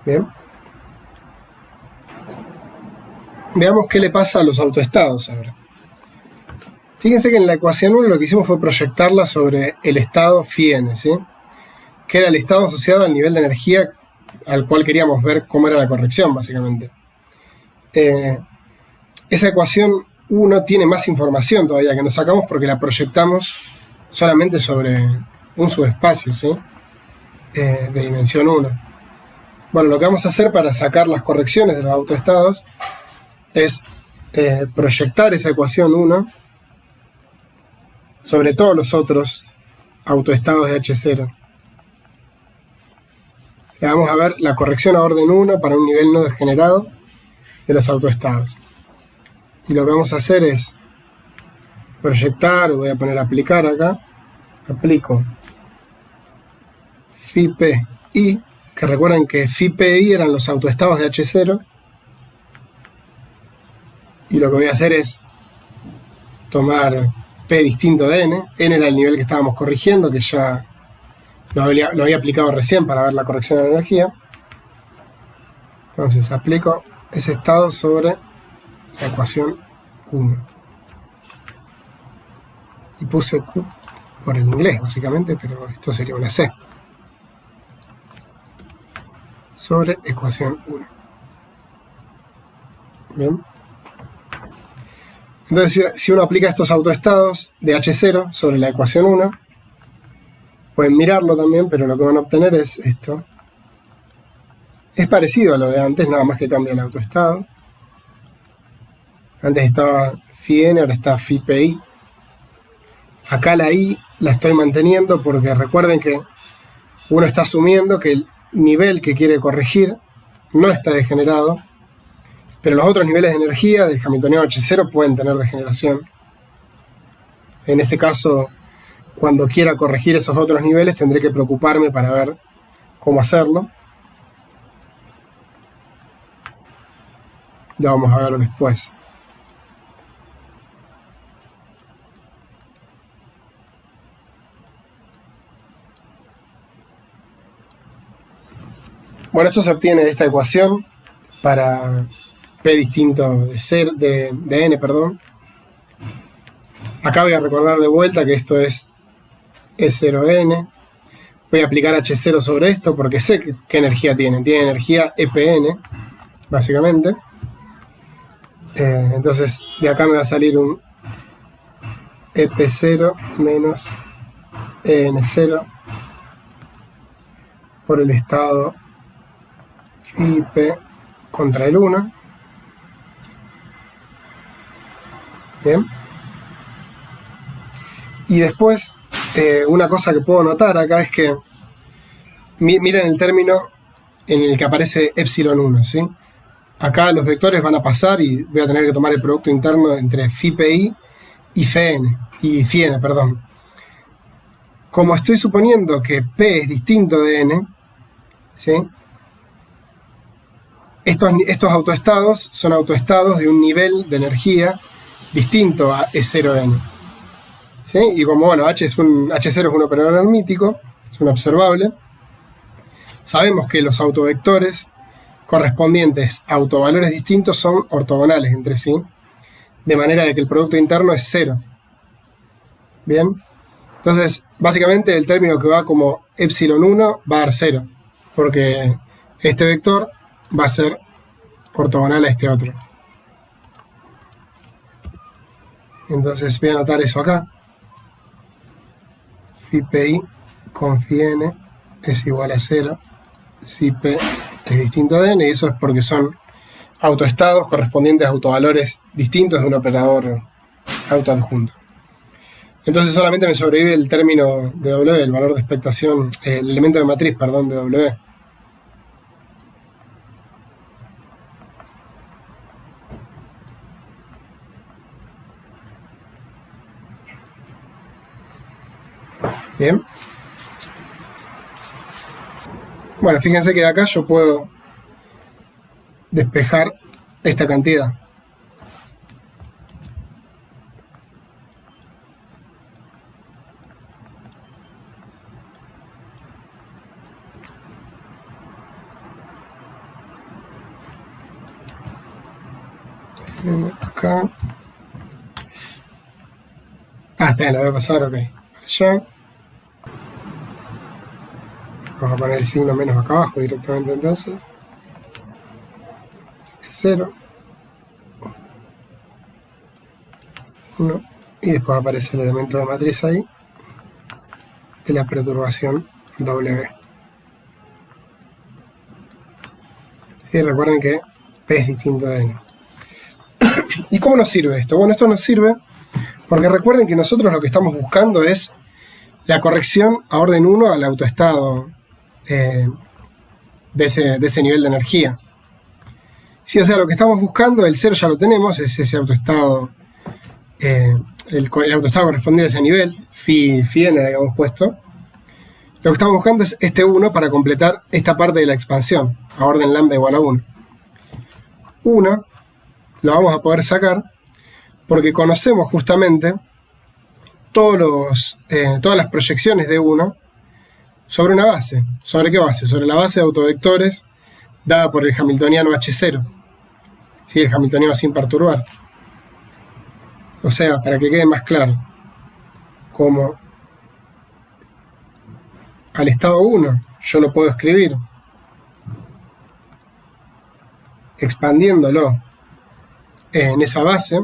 Bien. Veamos qué le pasa a los autoestados ahora. Fíjense que en la ecuación 1 lo que hicimos fue proyectarla sobre el estado φn, ¿sí? Que era el estado asociado al nivel de energía al cual queríamos ver cómo era la corrección, básicamente. Esa ecuación 1 tiene más información todavía que nos sacamos porque la proyectamos solamente sobre un subespacio, ¿sí? De dimensión 1. Bueno, lo que vamos a hacer para sacar las correcciones de los autoestados es proyectar esa ecuación 1 sobre todos los otros autoestados de H0. Le vamos a ver la corrección a orden 1 para un nivel no degenerado de los autoestados. Y lo que vamos a hacer es proyectar, o voy a poner aplicar acá, aplico phi-p-i, que recuerden que phi-p-i eran los autoestados de H0, y lo que voy a hacer es tomar p distinto de n era el nivel que estábamos corrigiendo, que ya lo había aplicado recién para ver la corrección de la energía. Entonces aplico ese estado sobre la ecuación 1. Y puse Q por el inglés, básicamente, pero esto sería una C. Sobre ecuación 1. Bien. Entonces, si uno aplica estos autoestados de H0 sobre la ecuación 1, pueden mirarlo también, pero lo que van a obtener es esto. Es parecido a lo de antes, nada más que cambia el autoestado. Antes estaba φn, ahora está phi-p-i. Acá la i la estoy manteniendo porque recuerden que uno está asumiendo que el nivel que quiere corregir no está degenerado, pero los otros niveles de energía del Hamiltoniano H0 pueden tener degeneración. En ese caso, cuando quiera corregir esos otros niveles, tendré que preocuparme para ver cómo hacerlo. Ya vamos a verlo después. Bueno, esto se obtiene de esta ecuación para p distinto de n, perdón. Acá voy a recordar de vuelta que esto es E0n. Voy a aplicar H0 sobre esto porque sé qué energía tiene. Tiene energía EPN, básicamente. Entonces, de acá me va a salir un EP0 menos EN0 por el estado phi-p contra el 1. Bien. Y después, una cosa que puedo notar acá es que miren el término en el que aparece epsilon 1, ¿sí? Acá los vectores van a pasar y voy a tener que tomar el producto interno entre phi-p-i y φn, perdón. Como estoy suponiendo que p es distinto de n, ¿sí? Estos autoestados son autoestados de un nivel de energía distinto a E0n. ¿Sí? Y como bueno, H0 es un operador hermítico, es un observable, sabemos que los autovectores correspondientes a autovalores distintos son ortogonales entre sí, de manera de que el producto interno es 0. Bien, entonces básicamente el término que va como epsilon 1 va a dar 0, porque este vector va a ser ortogonal a este otro. Entonces voy a anotar eso acá. Phi-p-i con phi-n es igual a 0 si p es distinto de n, y eso es porque son autoestados correspondientes a autovalores distintos de un operador autoadjunto. Entonces solamente me sobrevive el término de W, el valor de expectación, el elemento de matriz, perdón, de W. Bien. Bueno, fíjense que de acá yo puedo despejar esta cantidad. Acá. Está bien, lo voy a pasar, ok. Para allá. Vamos a poner el signo menos acá abajo directamente entonces. 0. 1. Y después aparece el elemento de matriz ahí. De la perturbación W. Y recuerden que P es distinto de N. ¿Y cómo nos sirve esto? Bueno, esto nos sirve porque recuerden que nosotros lo que estamos buscando es la corrección a orden 1 al autoestado de ese nivel de energía. Sí, o sea, lo que estamos buscando, el 0 ya lo tenemos, es ese autoestado, el autoestado correspondiente a ese nivel, phi n, digamos, puesto. Lo que estamos buscando es este 1 para completar esta parte de la expansión, a orden lambda igual a 1. 1 lo vamos a poder sacar porque conocemos justamente todas las proyecciones de 1 sobre una base. ¿Sobre qué base? Sobre la base de autovectores dada por el hamiltoniano H0. ¿Sí? El hamiltoniano sin perturbar. O sea, para que quede más claro, como al estado 1 yo lo puedo escribir expandiéndolo en esa base,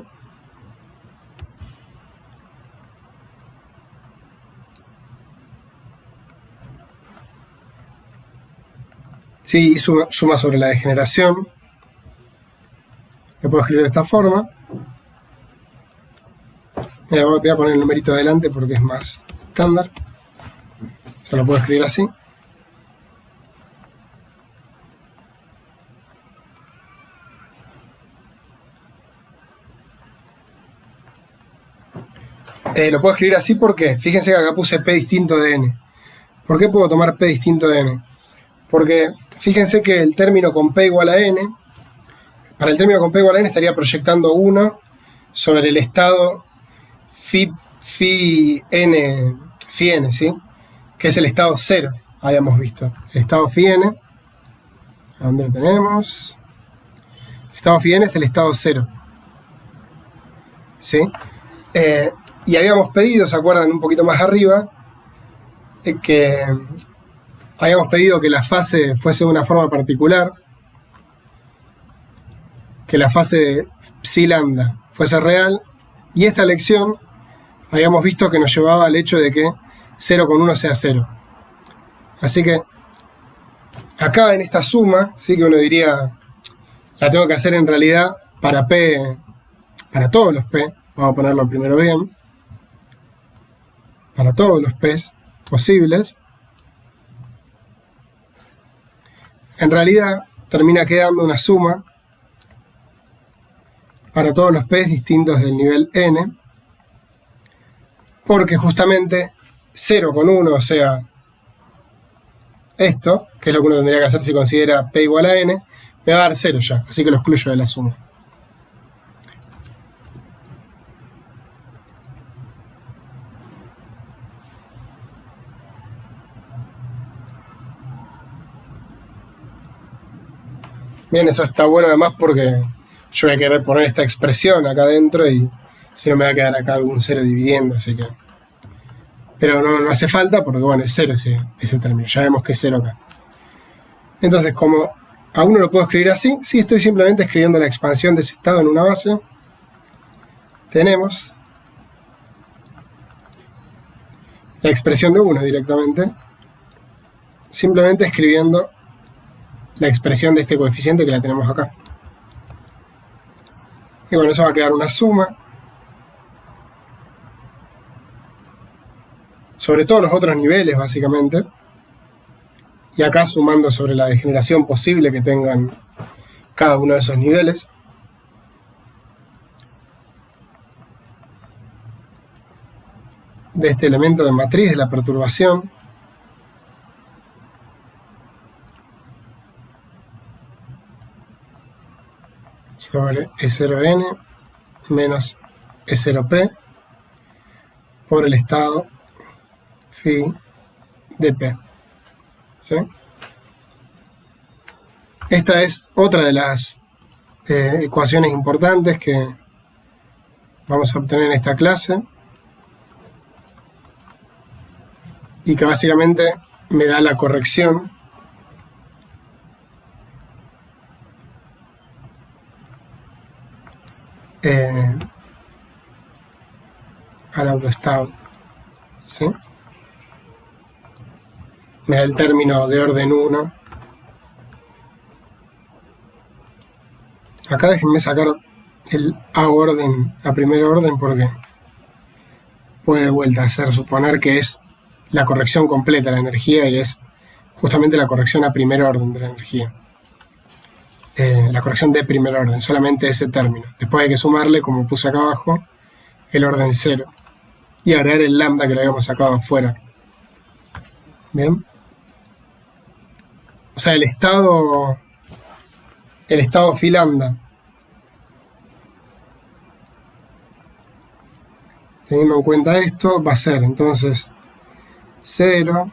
¿sí? Y suma sobre la degeneración, lo puedo escribir de esta forma. Voy a poner el numerito adelante porque es más estándar. Se lo puedo escribir así. Lo puedo escribir así porque, fíjense que acá puse P distinto de N. ¿Por qué puedo tomar P distinto de N? Porque fíjense que el término con P igual a N, para el término con P igual a N estaría proyectando 1 sobre el estado phi n, ¿sí? Que es el estado 0, habíamos visto. El estado phi n, ¿a dónde lo tenemos? El estado phi n es el estado 0. ¿Sí? Y habíamos pedido, ¿se acuerdan? Un poquito más arriba, que habíamos pedido que la fase fuese de una forma particular, que la fase de psi lambda fuese real, y esta lección habíamos visto que nos llevaba al hecho de que 0 con 1 sea 0. Así que acá en esta suma, sí que uno diría, la tengo que hacer en realidad para P, para todos los P, vamos a ponerlo primero bien, para todos los P's posibles. En realidad termina quedando una suma para todos los P's distintos del nivel N, porque justamente 0 con 1, o sea, esto, que es lo que uno tendría que hacer si considera P igual a N, me va a dar 0 ya, así que lo excluyo de la suma. Bien, eso está bueno además porque yo voy a querer poner esta expresión acá adentro y si no me va a quedar acá algún 0 dividiendo, así que... Pero no hace falta porque, bueno, es 0 ese término, ya vemos que es 0 acá. Entonces, como a uno lo puedo escribir así, sí, estoy simplemente escribiendo la expansión de ese estado en una base. Tenemos la expresión de 1 directamente, simplemente escribiendo la expresión de este coeficiente que la tenemos acá. Y bueno, eso va a quedar una suma sobre todos los otros niveles, básicamente. Y acá sumando sobre la degeneración posible que tengan cada uno de esos niveles. De este elemento de matriz de la perturbación. sobre E0n menos E0p por el estado phi de p. ¿Sí? Esta es otra de las ecuaciones importantes que vamos a obtener en esta clase y que básicamente me da la corrección al autoestado. ¿Sí? Me da el término de orden 1. Acá déjenme sacar el a primer orden porque puede de vuelta hacer suponer que es la corrección completa de la energía y es justamente la corrección a primer orden de la energía. La corrección de primer orden, solamente ese término. Después hay que sumarle, como puse acá abajo, el orden 0 y agregar el lambda que lo habíamos sacado afuera. Bien. O sea, el estado phi lambda, teniendo en cuenta esto, va a ser entonces 0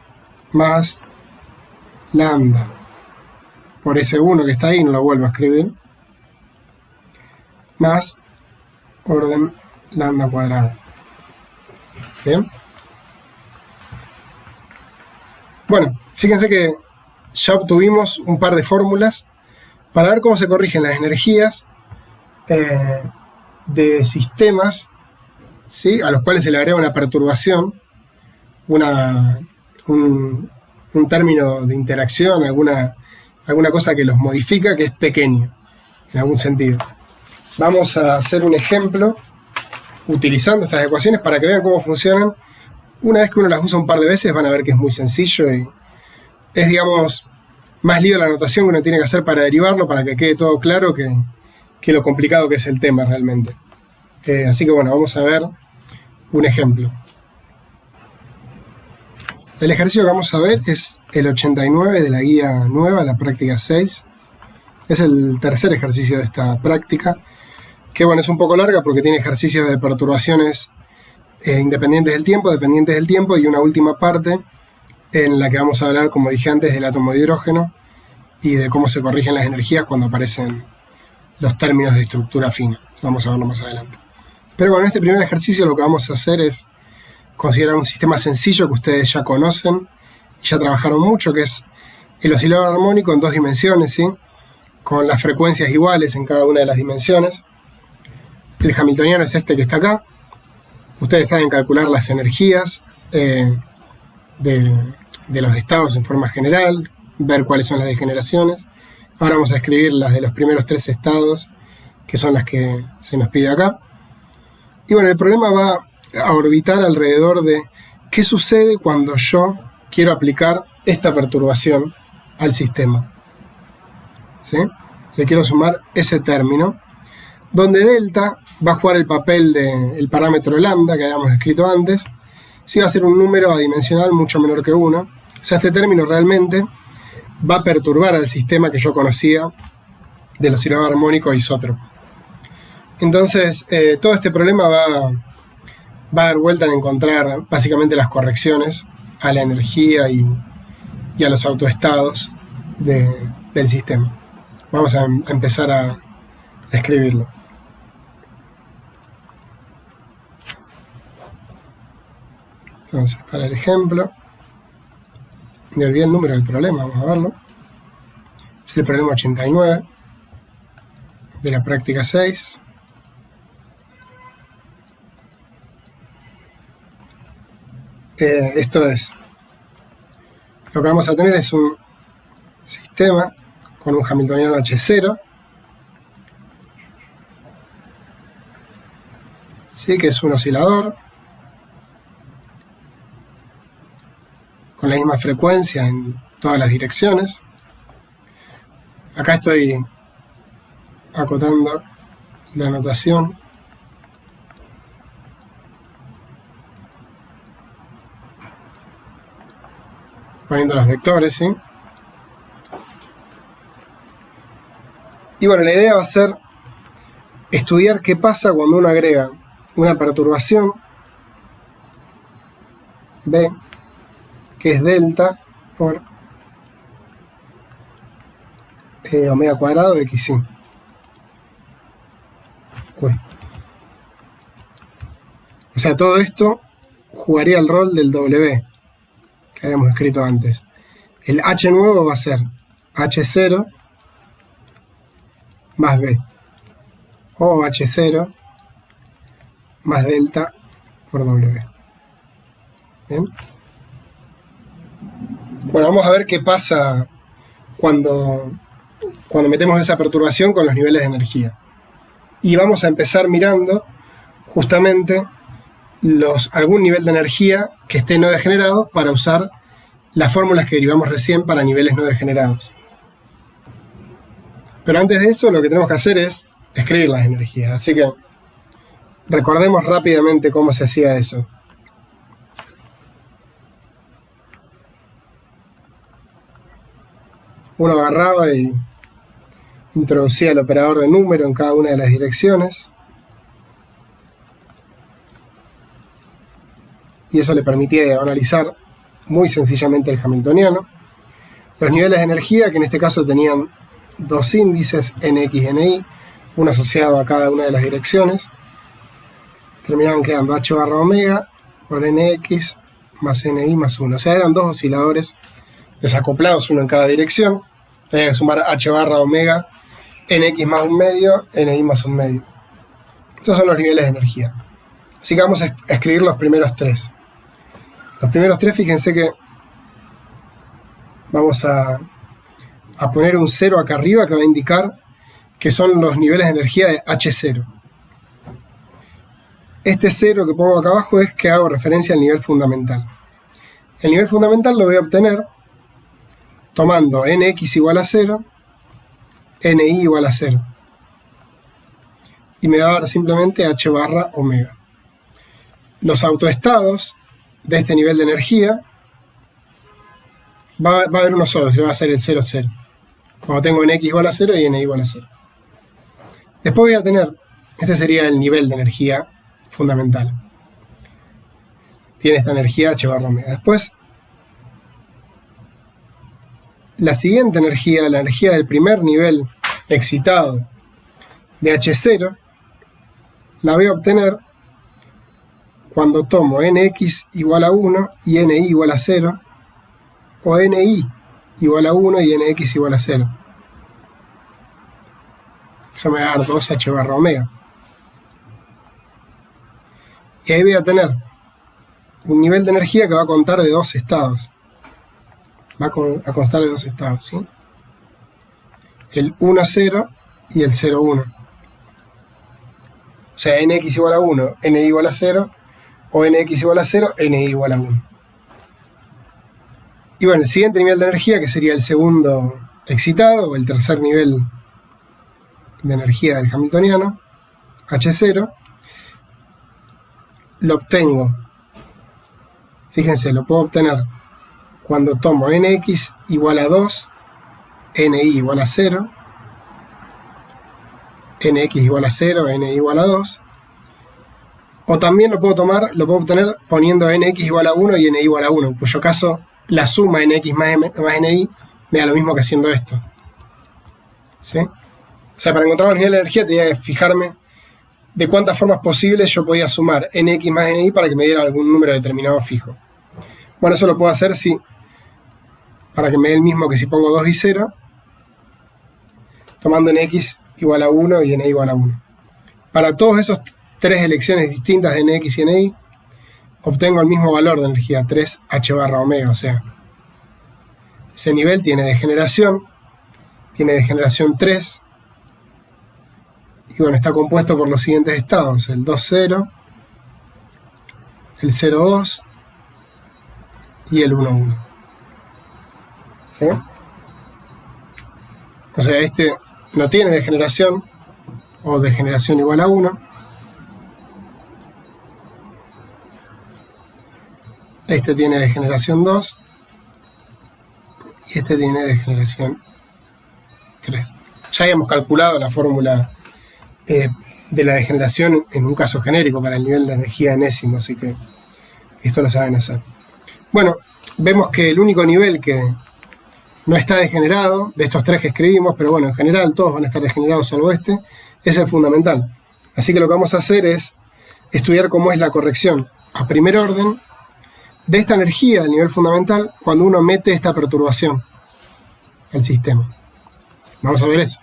más lambda por ese 1 que está ahí, no lo vuelvo a escribir, más orden lambda cuadrada. Bien. Bueno, fíjense que ya obtuvimos un par de fórmulas para ver cómo se corrigen las energías de sistemas, ¿sí?, a los cuales se le agrega una perturbación, un término de interacción, alguna cosa que los modifica, que es pequeño, en algún sentido. Vamos a hacer un ejemplo utilizando estas ecuaciones para que vean cómo funcionan. Una vez que uno las usa un par de veces van a ver que es muy sencillo y es, digamos, más lío la notación que uno tiene que hacer para derivarlo, para que quede todo claro, que lo complicado que es el tema realmente. Así que bueno, vamos a ver un ejemplo. El ejercicio que vamos a ver es el 89 de la guía nueva, la práctica 6. Es el tercer ejercicio de esta práctica, que bueno, es un poco larga porque tiene ejercicios de perturbaciones dependientes del tiempo y una última parte en la que vamos a hablar, como dije antes, del átomo de hidrógeno y de cómo se corrigen las energías cuando aparecen los términos de estructura fina. Vamos a verlo más adelante. Pero bueno, en este primer ejercicio lo que vamos a hacer es considerar un sistema sencillo que ustedes ya conocen y ya trabajaron mucho, que es el oscilador armónico en 2 dimensiones, ¿sí?, con las frecuencias iguales en cada una de las dimensiones. El hamiltoniano es este que está acá. Ustedes saben calcular las energías de los estados en forma general, ver cuáles son las degeneraciones. Ahora vamos a escribir las de los primeros 3 estados, que son las que se nos pide acá. Y bueno, el problema va a orbitar alrededor de qué sucede cuando yo quiero aplicar esta perturbación al sistema. ¿Sí? Le quiero sumar ese término, donde delta va a jugar el papel del parámetro lambda que habíamos escrito antes. Sí, va a ser un número adimensional mucho menor que 1. O sea, este término realmente va a perturbar al sistema que yo conocía del oscilador armónico isótropo. Entonces, todo este problema va a dar vuelta en encontrar básicamente las correcciones a la energía y a los autoestados del sistema. Vamos a empezar a escribirlo. Entonces, para el ejemplo, me olvidé el número del problema, vamos a verlo. Es el problema 89 de la práctica 6. Esto es, lo que vamos a tener es un sistema con un hamiltoniano H0, ¿sí?, que es un oscilador con la misma frecuencia en todas las direcciones. Acá estoy acotando la notación. Poniendo los vectores, ¿sí? Y bueno, la idea va a ser estudiar qué pasa cuando uno agrega una perturbación B, que es delta por omega cuadrado de xi. O sea, todo esto jugaría el rol del W que habíamos escrito antes. El H nuevo va a ser H0 más B, o H0 más delta por W. ¿Bien? Bueno, vamos a ver qué pasa cuando metemos esa perturbación con los niveles de energía. Y vamos a empezar mirando justamente algún nivel de energía que esté no degenerado para usar las fórmulas que derivamos recién para niveles no degenerados. Pero antes de eso lo que tenemos que hacer es escribir las energías. Así que recordemos rápidamente cómo se hacía eso. Uno agarraba y introducía el operador de número en cada una de las direcciones. Y eso le permitía analizar muy sencillamente el hamiltoniano. Los niveles de energía, que en este caso tenían dos índices, nx y ni, uno asociado a cada una de las direcciones, terminaban quedando h barra omega por nx más ni más 1. O sea, eran dos osciladores desacoplados, uno en cada dirección. Tenía que sumar h barra omega, nx más un medio, ni más un medio. Estos son los niveles de energía. Así que vamos a escribir los primeros tres. Los primeros tres, fíjense que vamos a poner un 0 acá arriba que va a indicar que son los niveles de energía de H0. Este 0 que pongo acá abajo es que hago referencia al nivel fundamental. El nivel fundamental lo voy a obtener tomando nx igual a 0, ni igual a 0. Y me va a dar simplemente h barra omega. Los autoestados de este nivel de energía va a haber uno solo, que va a ser el 0, 0. Cuando tengo nx igual a 0 y ni igual a 0. Después voy a tener, este sería el nivel de energía fundamental. Tiene esta energía h barra omega. Después, la siguiente energía, la energía del primer nivel excitado de H0, la voy a obtener cuando tomo nx igual a 1 y ni igual a 0, o ni igual a 1 y nx igual a 0. Eso me va a dar 2h barra omega. Y ahí voy a tener un nivel de energía que va a contar de dos estados. Va a constar de dos estados, ¿sí? El 1, 0 y el 0, 1. O sea, nx igual a 1, ni igual a 0, o nx igual a 0, ni igual a 1. Y bueno, el siguiente nivel de energía, que sería el segundo excitado, o el tercer nivel de energía del hamiltoniano, H0, lo obtengo, fíjense, lo puedo obtener cuando tomo nx igual a 2, ni igual a 0, nx igual a 0, ni igual a 2, o también lo puedo obtener poniendo nx igual a 1 y ni igual a 1, en cuyo caso la suma nx más ni me da lo mismo que haciendo esto. ¿Sí? O sea, para encontrar los niveles de energía tenía que fijarme de cuántas formas posibles yo podía sumar nx más ni para que me diera algún número determinado fijo. Bueno, eso lo puedo hacer para que me dé el mismo que si pongo 2 y 0, tomando nx igual a 1 y ni igual a 1. Para todos esos tres elecciones distintas de nx y ni, obtengo el mismo valor de energía, 3h barra omega, o sea, ese nivel tiene degeneración 3, y bueno, está compuesto por los siguientes estados, el 2, 0, el 0, 2 y el 1, 1. ¿Sí? O sea, este no tiene degeneración, o degeneración igual a 1. Este tiene degeneración 2 y este tiene degeneración 3. Ya habíamos calculado la fórmula de la degeneración en un caso genérico para el nivel de energía enésimo, así que esto lo saben hacer. Bueno, vemos que el único nivel que no está degenerado, de estos tres que escribimos, pero bueno, en general todos van a estar degenerados salvo este, es el fundamental. Así que lo que vamos a hacer es estudiar cómo es la corrección a primer orden de esta energía al nivel fundamental cuando uno mete esta perturbación al sistema. Vamos a ver eso.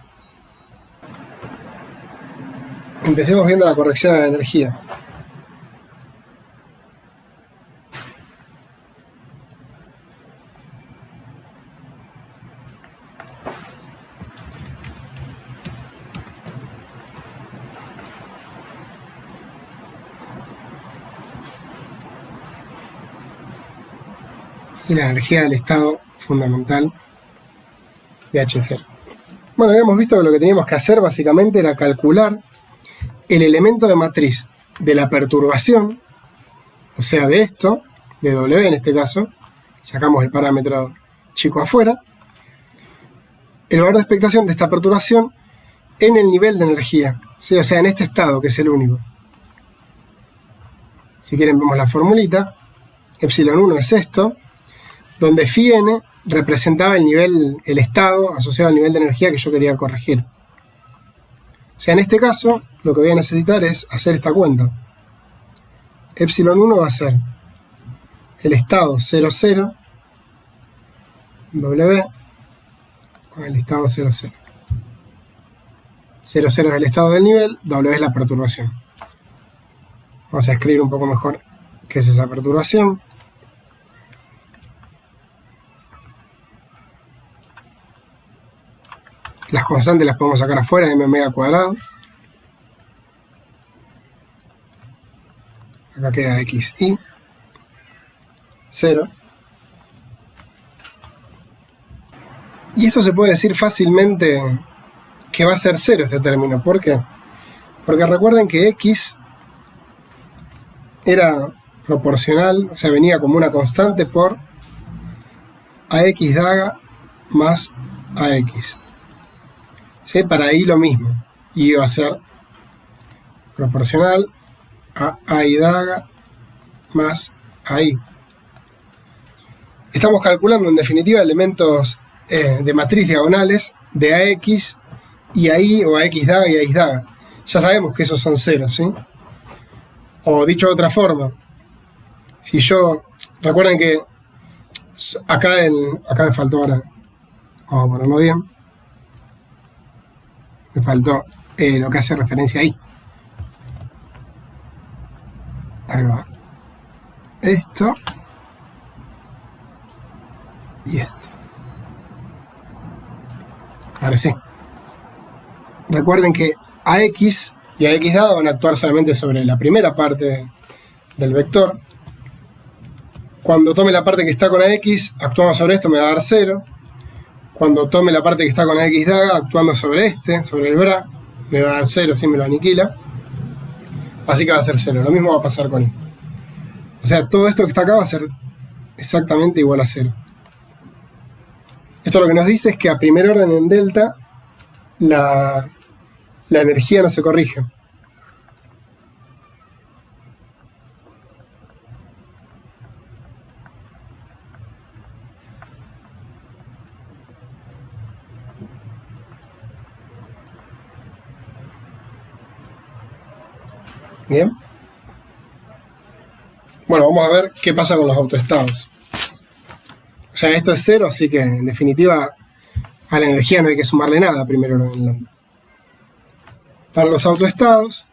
Empecemos viendo la corrección a la energía. Y la energía del estado fundamental de H0. Bueno, habíamos visto que lo que teníamos que hacer básicamente era calcular el elemento de matriz de la perturbación, o sea, de esto, de W en este caso, sacamos el parámetro chico afuera, el valor de expectación de esta perturbación en el nivel de energía, ¿sí? O sea, en este estado, que es el único. Si quieren vemos la formulita, epsilon 1 es esto, donde phi n representaba el nivel, el estado asociado al nivel de energía que yo quería corregir. O sea, en este caso, lo que voy a necesitar es hacer esta cuenta. Epsilon 1 va a ser el estado 0, 0, W, con el estado 0, 0. 0, 0 es el estado del nivel, W es la perturbación. Vamos a escribir un poco mejor qué es esa perturbación. Las constantes las podemos sacar afuera de m omega cuadrado. Acá queda xi 0. Y esto se puede decir fácilmente que va a ser 0 este término. ¿Por qué? Porque recuerden que x era proporcional, o sea, venía como una constante por ax daga más ax. ¿Sí? Para i lo mismo. Y iba a ser proporcional a i daga más a i. Estamos calculando en definitiva elementos de matriz diagonales de ax y a i o ax daga y ax daga. Ya sabemos que esos son ceros, ¿sí? O dicho de otra forma, si yo, recuerden que acá me faltó ahora, vamos a ponerlo bien, me faltó lo que hace referencia ahí. Ahí va. Esto y esto. Ahora sí. Recuerden que AX y AX dado van a actuar solamente sobre la primera parte del vector. Cuando tome la parte que está con AX, actuando sobre esto me va a dar 0. Cuando tome la parte que está con AX daga, actuando sobre sobre el bra, me va a dar 0, si me lo aniquila. Así que va a ser 0. Lo mismo va a pasar con i. O sea, todo esto que está acá va a ser exactamente igual a 0. Esto lo que nos dice es que a primer orden en delta la energía no se corrige. Bien. Bueno, vamos a ver qué pasa con los autoestados. O sea, esto es 0, así que en definitiva a la energía no hay que sumarle nada a primer orden en lambda. Para los autoestados,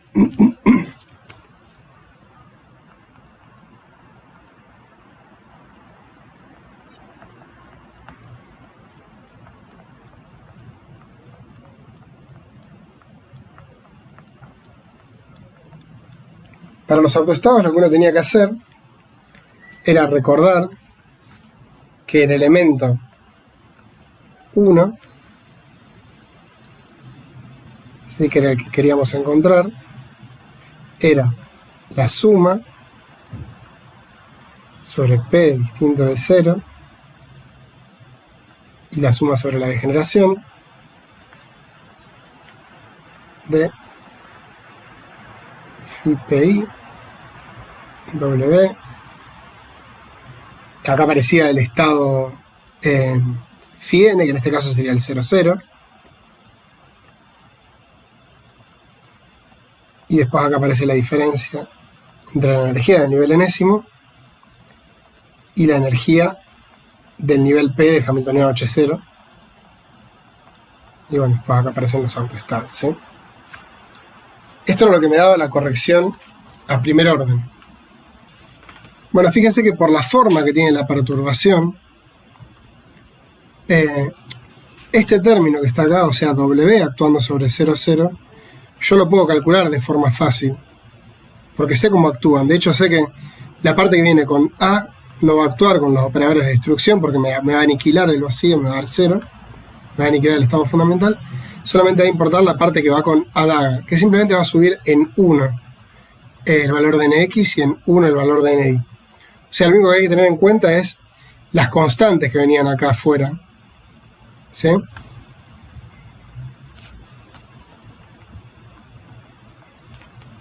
lo que uno tenía que hacer era recordar que el elemento 1, ¿sí? Que era el que queríamos encontrar, era la suma sobre P distinto de 0 y la suma sobre la degeneración de phi W. Acá aparecía el estado phi n, que en este caso sería el 00. Y después acá aparece la diferencia entre la energía del nivel enésimo y la energía del nivel P del Hamiltoniano H0. Y bueno, después acá aparecen los autoestados, ¿sí? Esto es lo que me daba la corrección a primer orden. Bueno, fíjense que por la forma que tiene la perturbación, este término que está acá, o sea, W actuando sobre 00, yo lo puedo calcular de forma fácil, porque sé cómo actúan. De hecho, sé que la parte que viene con A no va a actuar con los operadores de destrucción, porque me va a aniquilar el vacío, me va a dar 0, me va a aniquilar el estado fundamental. Solamente va a importar la parte que va con A daga, que simplemente va a subir en 1 el valor de Nx y en 1 el valor de Ni. O sea, lo único que hay que tener en cuenta es las constantes que venían acá afuera, ¿sí?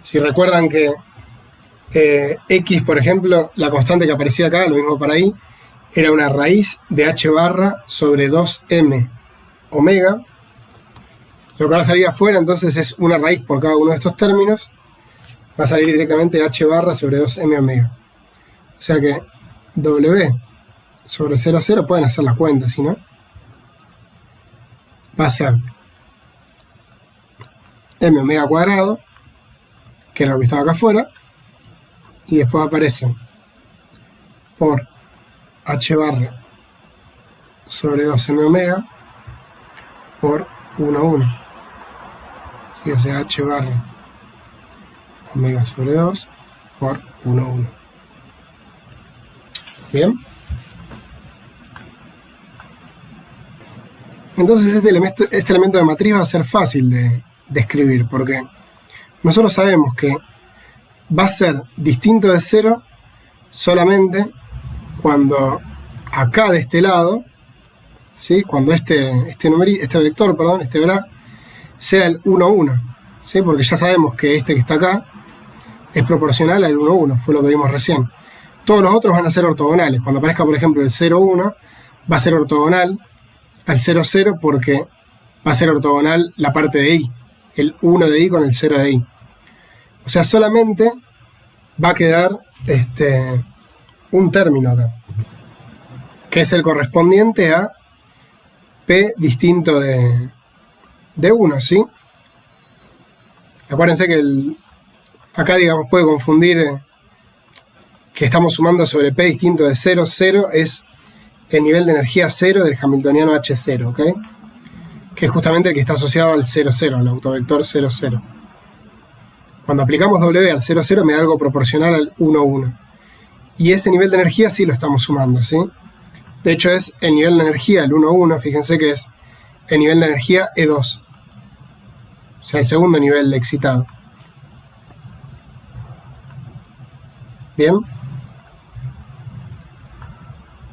Si recuerdan que X, por ejemplo, la constante que aparecía acá, lo mismo para ahí, era una raíz de h barra sobre 2m omega. Lo que va a salir afuera entonces es una raíz por cada uno de estos términos. Va a salir directamente h barra sobre 2m omega. O sea que W sobre 0,0, pueden hacer la cuenta, si no, va a ser m omega cuadrado, que es lo que estaba acá afuera, y después aparece por h barra sobre 2m omega por 1,1. ¿Sí? O sea, h barra omega sobre 2 por 1,1. Bien. Entonces este elemento de matriz va a ser fácil de escribir, porque nosotros sabemos que va a ser distinto de 0 solamente cuando acá de este lado, ¿sí? Cuando este vector, perdón, este bra, sea el 1,1, ¿sí? Porque ya sabemos que este que está acá es proporcional al 1,1, fue lo que vimos recién. Todos los otros van a ser ortogonales. Cuando aparezca, por ejemplo, el 0,1, va a ser ortogonal al 0,0 porque va a ser ortogonal la parte de i, el 1 de i con el 0 de i. O sea, solamente va a quedar un término acá, que es el correspondiente a P distinto de 1, ¿sí? Acuérdense que acá, digamos, puede confundir que estamos sumando sobre P distinto de 0, 0 es el nivel de energía 0 del Hamiltoniano H0, ¿ok? Que es justamente el que está asociado al 0, 0, al autovector 0, 0. Cuando aplicamos W al 0, 0 me da algo proporcional al 1, 1. Y ese nivel de energía sí lo estamos sumando, ¿sí? De hecho es el nivel de energía, el 1, 1, fíjense que es el nivel de energía E2. O sea, el segundo nivel excitado. ¿Bien?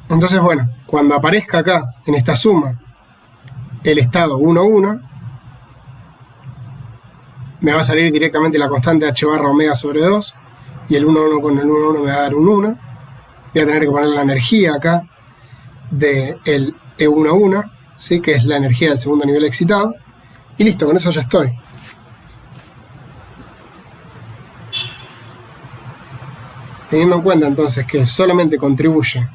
Entonces, bueno, cuando aparezca acá, en esta suma, el estado 1, 1, me va a salir directamente la constante h barra omega sobre 2, y el 1, 1 con el 1, 1 me va a dar un 1. Voy a tener que poner la energía acá del E1, 1, ¿sí? Que es la energía del segundo nivel excitado, y listo, con eso ya estoy. Teniendo en cuenta entonces que solamente contribuye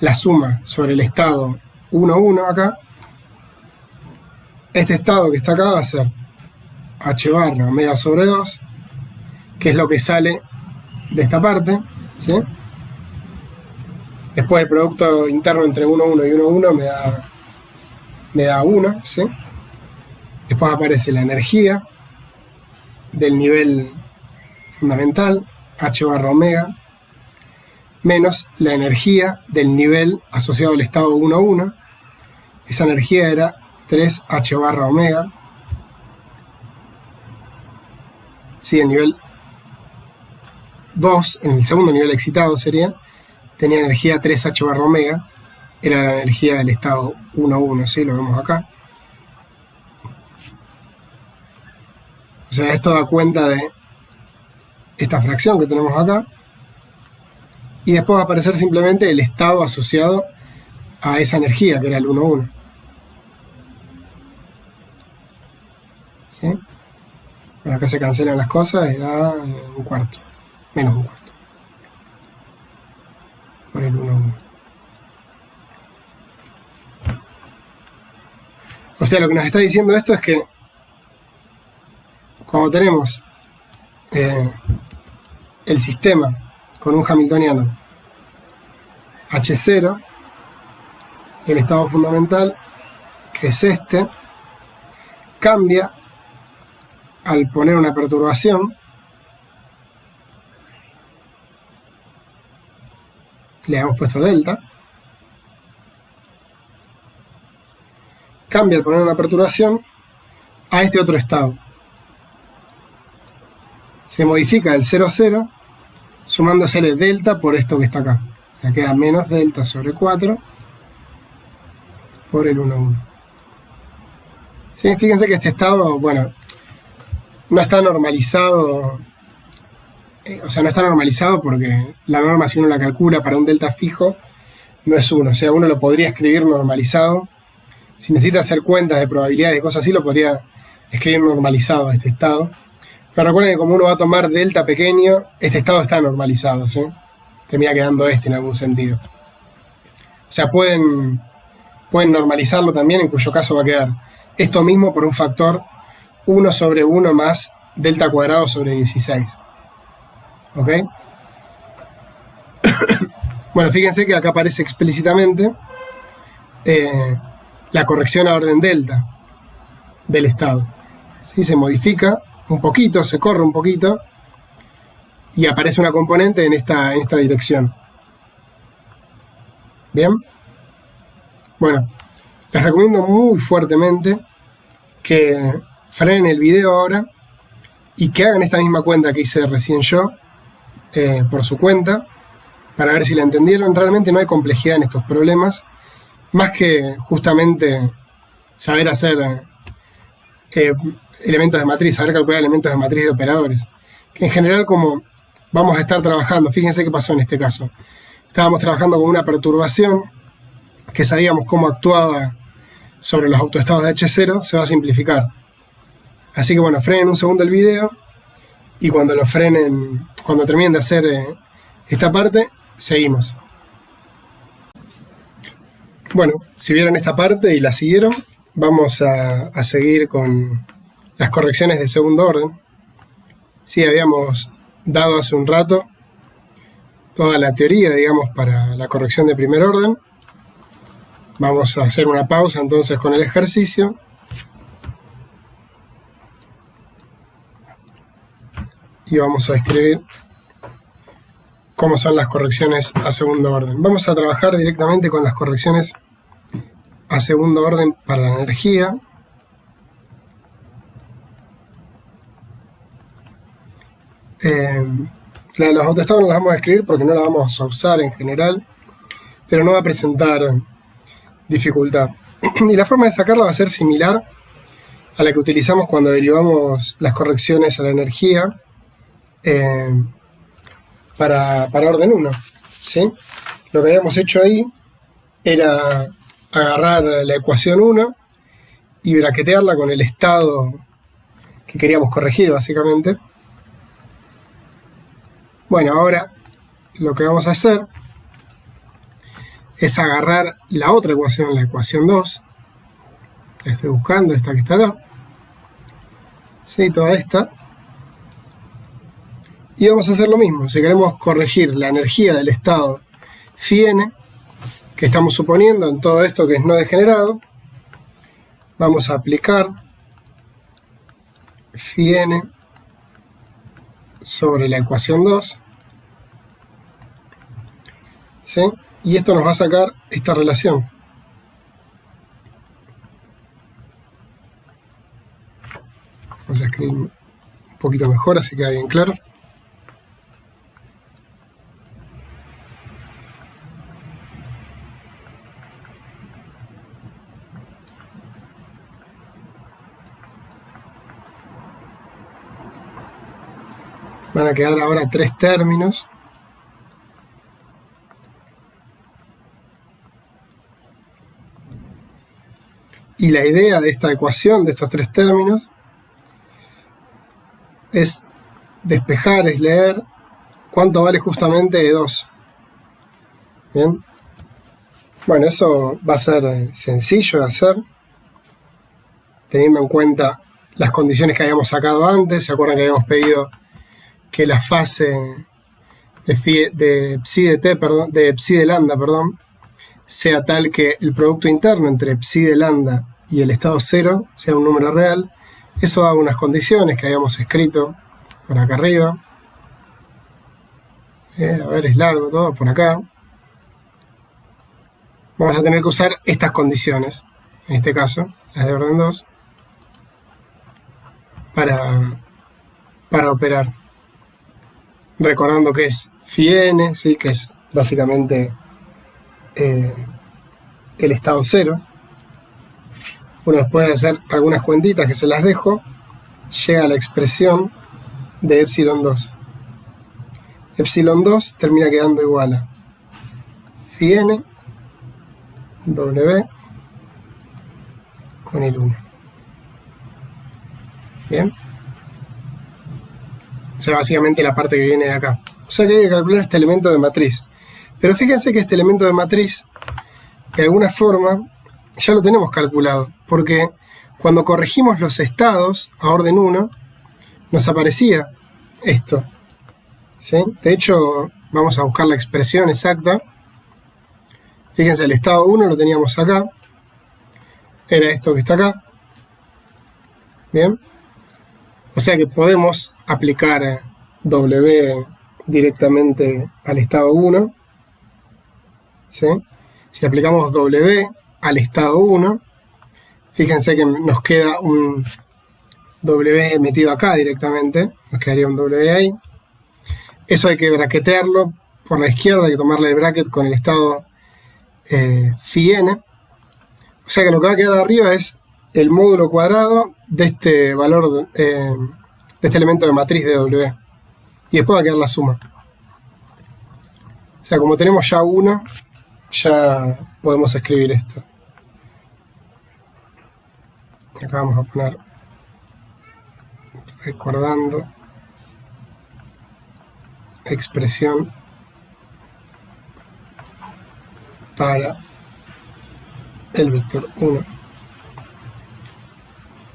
la suma sobre el estado 1, 1 acá, este estado que está acá va a ser h barra omega sobre 2, que es lo que sale de esta parte, ¿sí? Después el producto interno entre 1, 1 y 1, 1 me da 1, ¿sí? Después aparece la energía del nivel fundamental, h barra omega, menos la energía del nivel asociado al estado 1, 1. Esa energía era 3h barra omega. Sí, el nivel 2, en el segundo nivel excitado sería, tenía energía 3h barra omega, era la energía del estado 1, 1, ¿sí? Lo vemos acá. O sea, esto da cuenta de esta fracción que tenemos acá, y después va a aparecer simplemente el estado asociado a esa energía, que era el 1, 1. ¿Sí? Bueno, acá se cancelan las cosas y da un cuarto, menos un cuarto, por el 1, 1. O sea, lo que nos está diciendo esto es que cuando tenemos el sistema con un hamiltoniano H0, el estado fundamental, que es este, cambia al poner una perturbación, le hemos puesto delta, cambia al poner una perturbación a este otro estado. Se modifica el 0, 0, sumándosele delta por esto que está acá. O sea, queda menos delta sobre 4 por el 1, 1. ¿Sí? Fíjense que este estado, bueno, no está normalizado, o sea, no está normalizado porque la norma, si uno la calcula para un delta fijo, no es 1. O sea, uno lo podría escribir normalizado. Si necesita hacer cuentas de probabilidades y cosas así, lo podría escribir normalizado a este estado. Pero recuerden que como uno va a tomar delta pequeño, este estado está normalizado, ¿sí? Termina quedando este en algún sentido. O sea, pueden normalizarlo también, en cuyo caso va a quedar esto mismo por un factor 1 sobre 1 más delta cuadrado sobre 16. ¿Ok? Bueno, fíjense que acá aparece explícitamente la corrección a orden delta del estado. ¿Sí? Se modifica un poquito, se corre un poquito y aparece una componente en esta dirección. ¿Bien? Bueno, les recomiendo muy fuertemente que frenen el video ahora y que hagan esta misma cuenta que hice recién yo por su cuenta para ver si la entendieron. Realmente no hay complejidad en estos problemas, más que justamente saber hacer elementos de matriz, saber calcular elementos de matriz de operadores. Que en general, como vamos a estar trabajando, fíjense qué pasó en este caso. Estábamos trabajando con una perturbación que sabíamos cómo actuaba sobre los autoestados de H0, se va a simplificar. Así que bueno, frenen un segundo el video y cuando lo frenen, cuando terminen de hacer esta parte, seguimos. Bueno, si vieron esta parte y la siguieron, vamos a seguir con las correcciones de segundo orden. Sí, habíamos dado hace un rato toda la teoría, digamos, para la corrección de primer orden. Vamos a hacer una pausa entonces con el ejercicio. Y vamos a escribir cómo son las correcciones a segundo orden. Vamos a trabajar directamente con las correcciones a segundo orden para la energía. La de los autoestados no la vamos a escribir porque no la vamos a usar en general, pero no va a presentar dificultad. Y la forma de sacarla va a ser similar a la que utilizamos cuando derivamos las correcciones a la energía para orden 1. ¿Sí? Lo que habíamos hecho ahí era agarrar la ecuación 1 y braquetearla con el estado que queríamos corregir, básicamente. Bueno, ahora lo que vamos a hacer es agarrar la otra ecuación, la ecuación 2. La estoy buscando, esta que está acá. Sí, toda esta. Y vamos a hacer lo mismo. Si queremos corregir la energía del estado φn, que estamos suponiendo en todo esto que es no degenerado, vamos a aplicar φn sobre la ecuación 2. ¿Sí? Y esto nos va a sacar esta relación. Vamos a escribir un poquito mejor, así que queda bien claro. Van a quedar ahora 3 términos. Y la idea de esta ecuación, de estos 3 términos, es despejar, es leer cuánto vale justamente E2. Bien. Bueno, eso va a ser sencillo de hacer, teniendo en cuenta las condiciones que habíamos sacado antes. ¿Se acuerdan que habíamos pedido que la fase de psi de t, perdón, de psi de lambda, perdón, sea tal que el producto interno entre psi de lambda y el estado cero sea un número real? Eso da unas condiciones que habíamos escrito por acá arriba. A ver, es largo todo por acá. Vamos a tener que usar estas condiciones, en este caso, las de orden 2, para operar. Recordando que es φn, ¿sí? Que es básicamente el estado cero. Bueno, después de hacer algunas cuentitas que se las dejo, llega a la expresión de epsilon 2. Epsilon 2 termina quedando igual a φn W con el 1. Bien. O sea, básicamente la parte que viene de acá. O sea que hay que calcular este elemento de matriz. Pero fíjense que este elemento de matriz, de alguna forma, ya lo tenemos calculado. Porque cuando corregimos los estados a orden 1, nos aparecía esto. ¿Sí? De hecho, vamos a buscar la expresión exacta. Fíjense, el estado 1 lo teníamos acá. Era esto que está acá. Bien. O sea que podemos aplicar W directamente al estado 1. ¿Sí? Si aplicamos W al estado 1, fíjense que nos queda un W metido acá directamente. Nos quedaría un W ahí. Eso hay que braquetearlo por la izquierda, hay que tomarle el bracket con el estado φn. O sea que lo que va a quedar arriba es el módulo cuadrado de este valor, de este elemento de matriz de W. Y después va a quedar la suma. O sea, como tenemos ya 1, ya podemos escribir esto. Acá vamos a poner recordando expresión para el vector 1.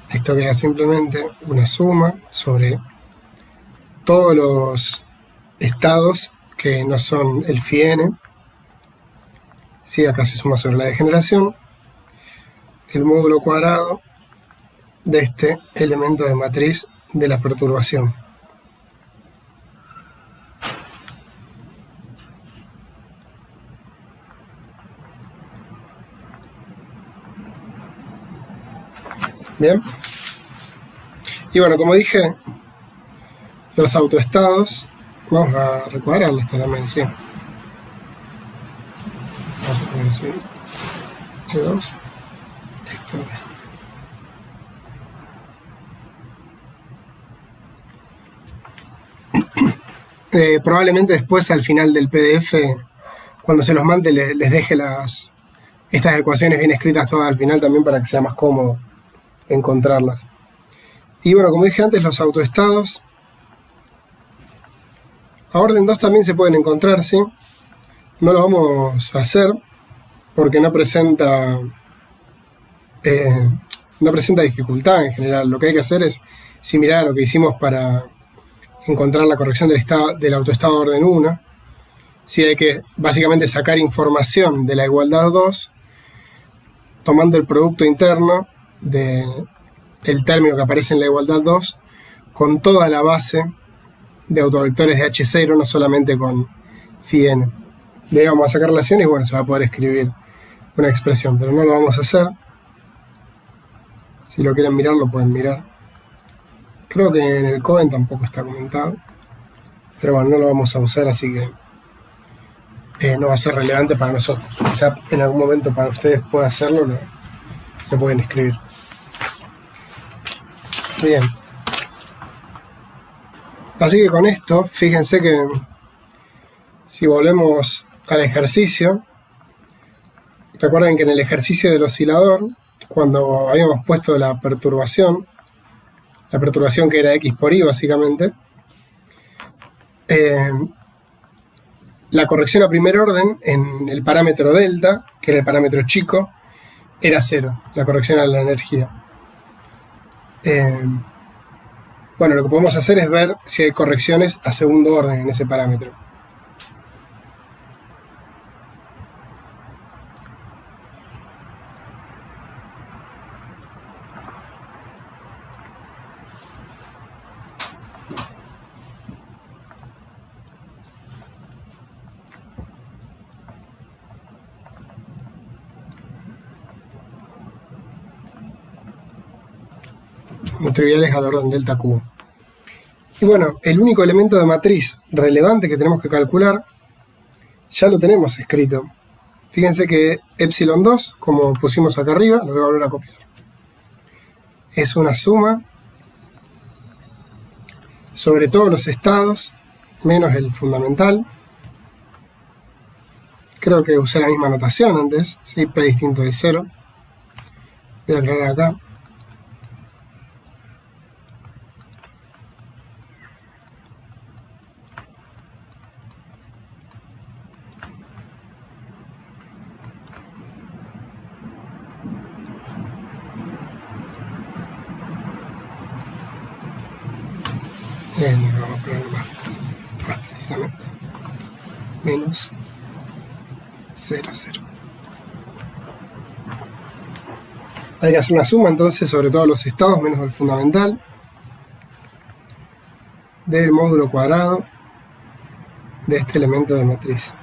Esto queda simplemente una suma sobre todos los estados que no son el φn. ¿Sí? Acá se suma sobre la degeneración, el módulo cuadrado de este elemento de matriz de la perturbación. Bien. Y bueno, como dije, los autoestados, vamos a recuadrarlo hasta también, sí. Vamos a poner así. E2, esto. Probablemente después al final del PDF, cuando se los mande, les deje estas ecuaciones bien escritas todas al final también para que sea más cómodo encontrarlas. Y bueno, como dije antes, los autoestados a orden 2 también se pueden encontrar, ¿sí? No lo vamos a hacer porque no presenta dificultad en general. Lo que hay que hacer es similar a lo que hicimos para encontrar la corrección del autoestado de orden 1. Sí, hay que básicamente sacar información de la igualdad 2 tomando el producto interno del término que aparece en la igualdad 2 con toda la base de autovectores de H0, no solamente con φn. De ahí vamos a sacar relaciones y bueno, se va a poder escribir una expresión, pero no lo vamos a hacer. Si lo quieren mirar, lo pueden mirar. Creo que en el Coven tampoco está comentado, pero bueno, no lo vamos a usar, así que no va a ser relevante para nosotros. Quizá en algún momento para ustedes pueda hacerlo, lo pueden escribir. Bien. Así que con esto, fíjense que si volvemos al ejercicio, recuerden que en el ejercicio del oscilador, cuando habíamos puesto la perturbación que era X por Y básicamente, la corrección a primer orden en el parámetro delta, que era el parámetro chico, era 0, la corrección a la energía. Bueno, lo que podemos hacer es ver si hay correcciones a segundo orden en ese parámetro. Triviales al orden delta cubo. Y bueno, el único elemento de matriz relevante que tenemos que calcular ya lo tenemos escrito. Fíjense que epsilon 2, como pusimos acá arriba, lo voy a volver a copiar, es una suma sobre todos los estados menos el fundamental. Creo que usé la misma notación antes, ¿sí? P distinto de 0. Voy a aclarar acá. Vamos a ponerlo más precisamente. Menos 0, 0. Hay que hacer una suma entonces sobre todos los estados menos el fundamental del módulo cuadrado de este elemento de matriz.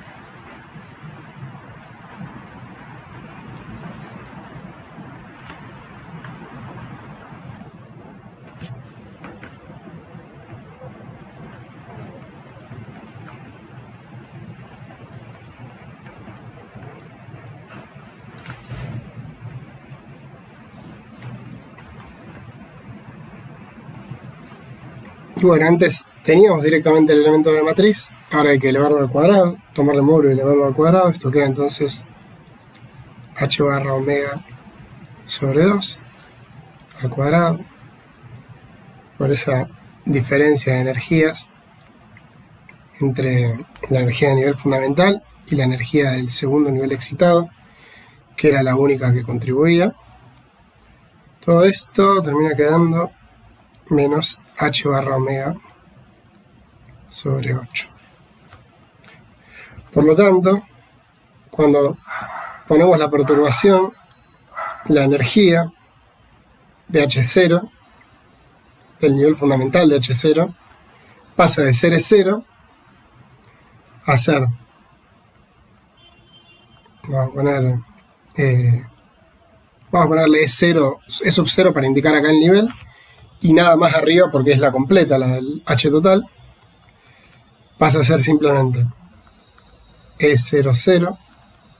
Y bueno, antes teníamos directamente el elemento de matriz, ahora hay que elevarlo al cuadrado, tomarle el módulo y elevarlo al cuadrado. Esto queda entonces h barra omega sobre 2 al cuadrado, por esa diferencia de energías entre la energía de nivel fundamental y la energía del segundo nivel excitado, que era la única que contribuía. Todo esto termina quedando menos h barra omega sobre 8. Por lo tanto, cuando ponemos la perturbación, la energía de H0, el nivel fundamental de H0, pasa de ser 0 a ser, vamos a ponerle E0, E sub 0 para indicar acá el nivel, y nada más arriba porque es la completa, la del H total, pasa a ser simplemente E00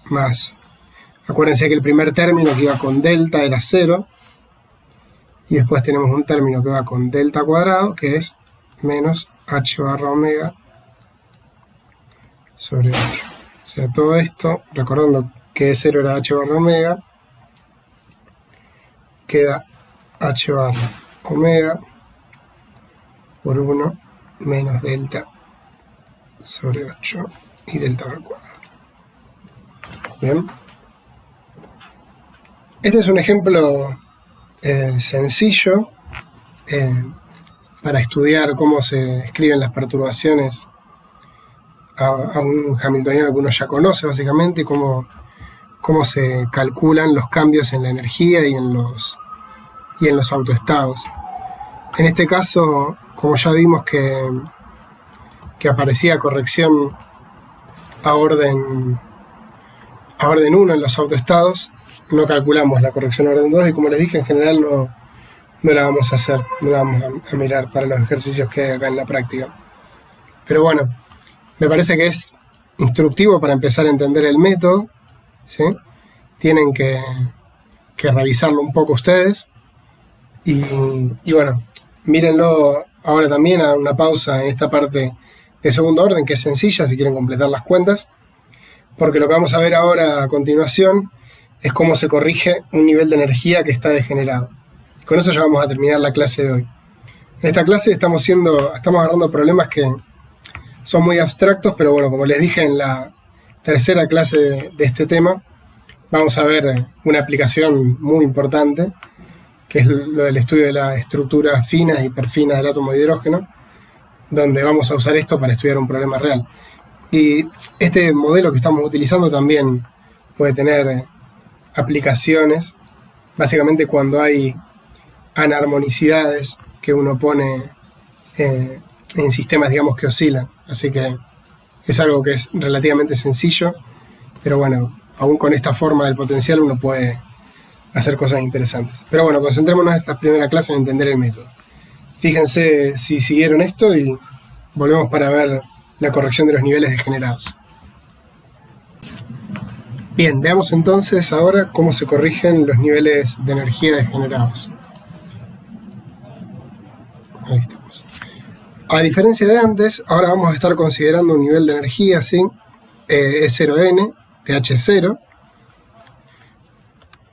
más, acuérdense que el primer término que iba con delta era 0, y después tenemos un término que va con delta cuadrado, que es menos h barra omega sobre 8. O sea, todo esto, recordando que E0 era h barra omega, queda h barra omega por 1 menos delta sobre 8 y delta al cuadrado. Bien. Este es un ejemplo sencillo para estudiar cómo se escriben las perturbaciones a un hamiltoniano que uno ya conoce básicamente, y cómo se calculan los cambios en la energía y en los autoestados. En este caso, como ya vimos que aparecía corrección a orden 1 en los autoestados, no calculamos la corrección a orden 2, y como les dije, en general no la vamos a hacer, no la vamos a mirar para los ejercicios que hay acá en la práctica. Pero bueno, me parece que es instructivo para empezar a entender el método, ¿sí? Tienen que revisarlo un poco ustedes, y bueno, mírenlo ahora también a una pausa en esta parte de segundo orden, que es sencilla si quieren completar las cuentas, porque lo que vamos a ver ahora a continuación es cómo se corrige un nivel de energía que está degenerado. Y con eso ya vamos a terminar la clase de hoy. En esta clase estamos agarrando problemas que son muy abstractos, pero bueno, como les dije en la tercera clase de este tema, vamos a ver una aplicación muy importante, que es lo del estudio de las estructuras finas y hiperfinas del átomo de hidrógeno, donde vamos a usar esto para estudiar un problema real. Y este modelo que estamos utilizando también puede tener aplicaciones, básicamente cuando hay anarmonicidades que uno pone en sistemas, digamos, que oscilan. Así que es algo que es relativamente sencillo, pero bueno, aún con esta forma del potencial uno puede hacer cosas interesantes. Pero bueno, concentrémonos en esta primera clase en entender el método. Fíjense si siguieron esto y volvemos para ver la corrección de los niveles degenerados. Bien, veamos entonces ahora cómo se corrigen los niveles de energía degenerados. Ahí estamos. A diferencia de antes, ahora vamos a estar considerando un nivel de energía, ¿sí? E0n de H0,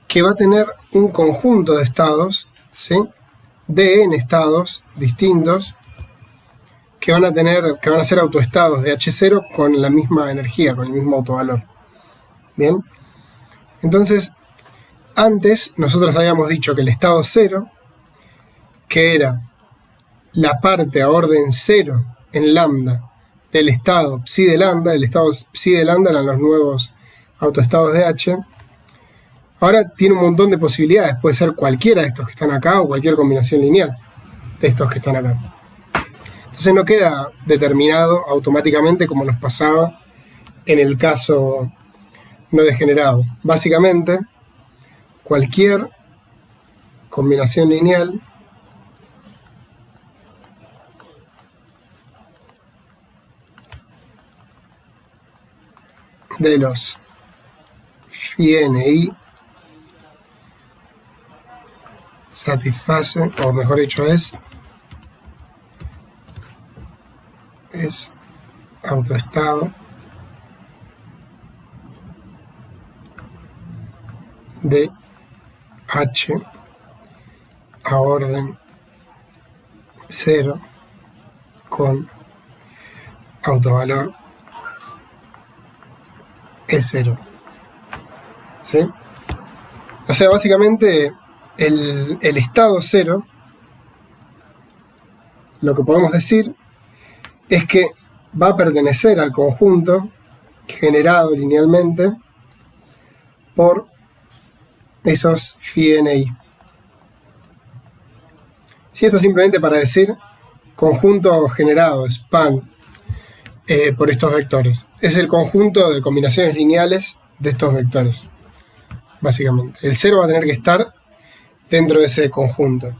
que va a tener un conjunto de estados, ¿sí? De n estados distintos que van a ser autoestados de H0 con la misma energía, con el mismo autovalor. Bien, entonces antes nosotros habíamos dicho que el estado 0, que era la parte a orden 0 en lambda del estado psi de lambda, el estado psi de lambda eran los nuevos autoestados de H, ahora tiene un montón de posibilidades, puede ser cualquiera de estos que están acá o cualquier combinación lineal de estos que están acá. Entonces no queda determinado automáticamente como nos pasaba en el caso no degenerado. Básicamente, cualquier combinación lineal de los phi n i satisface, o mejor dicho es autoestado de H a orden 0 con autovalor E0. ¿Sí? O sea, básicamente el estado 0, lo que podemos decir es que va a pertenecer al conjunto generado linealmente por esos phi n i. Sí, esto es simplemente para decir conjunto generado, span, por estos vectores. Es el conjunto de combinaciones lineales de estos vectores, básicamente. El 0 va a tener que estar dentro de ese conjunto.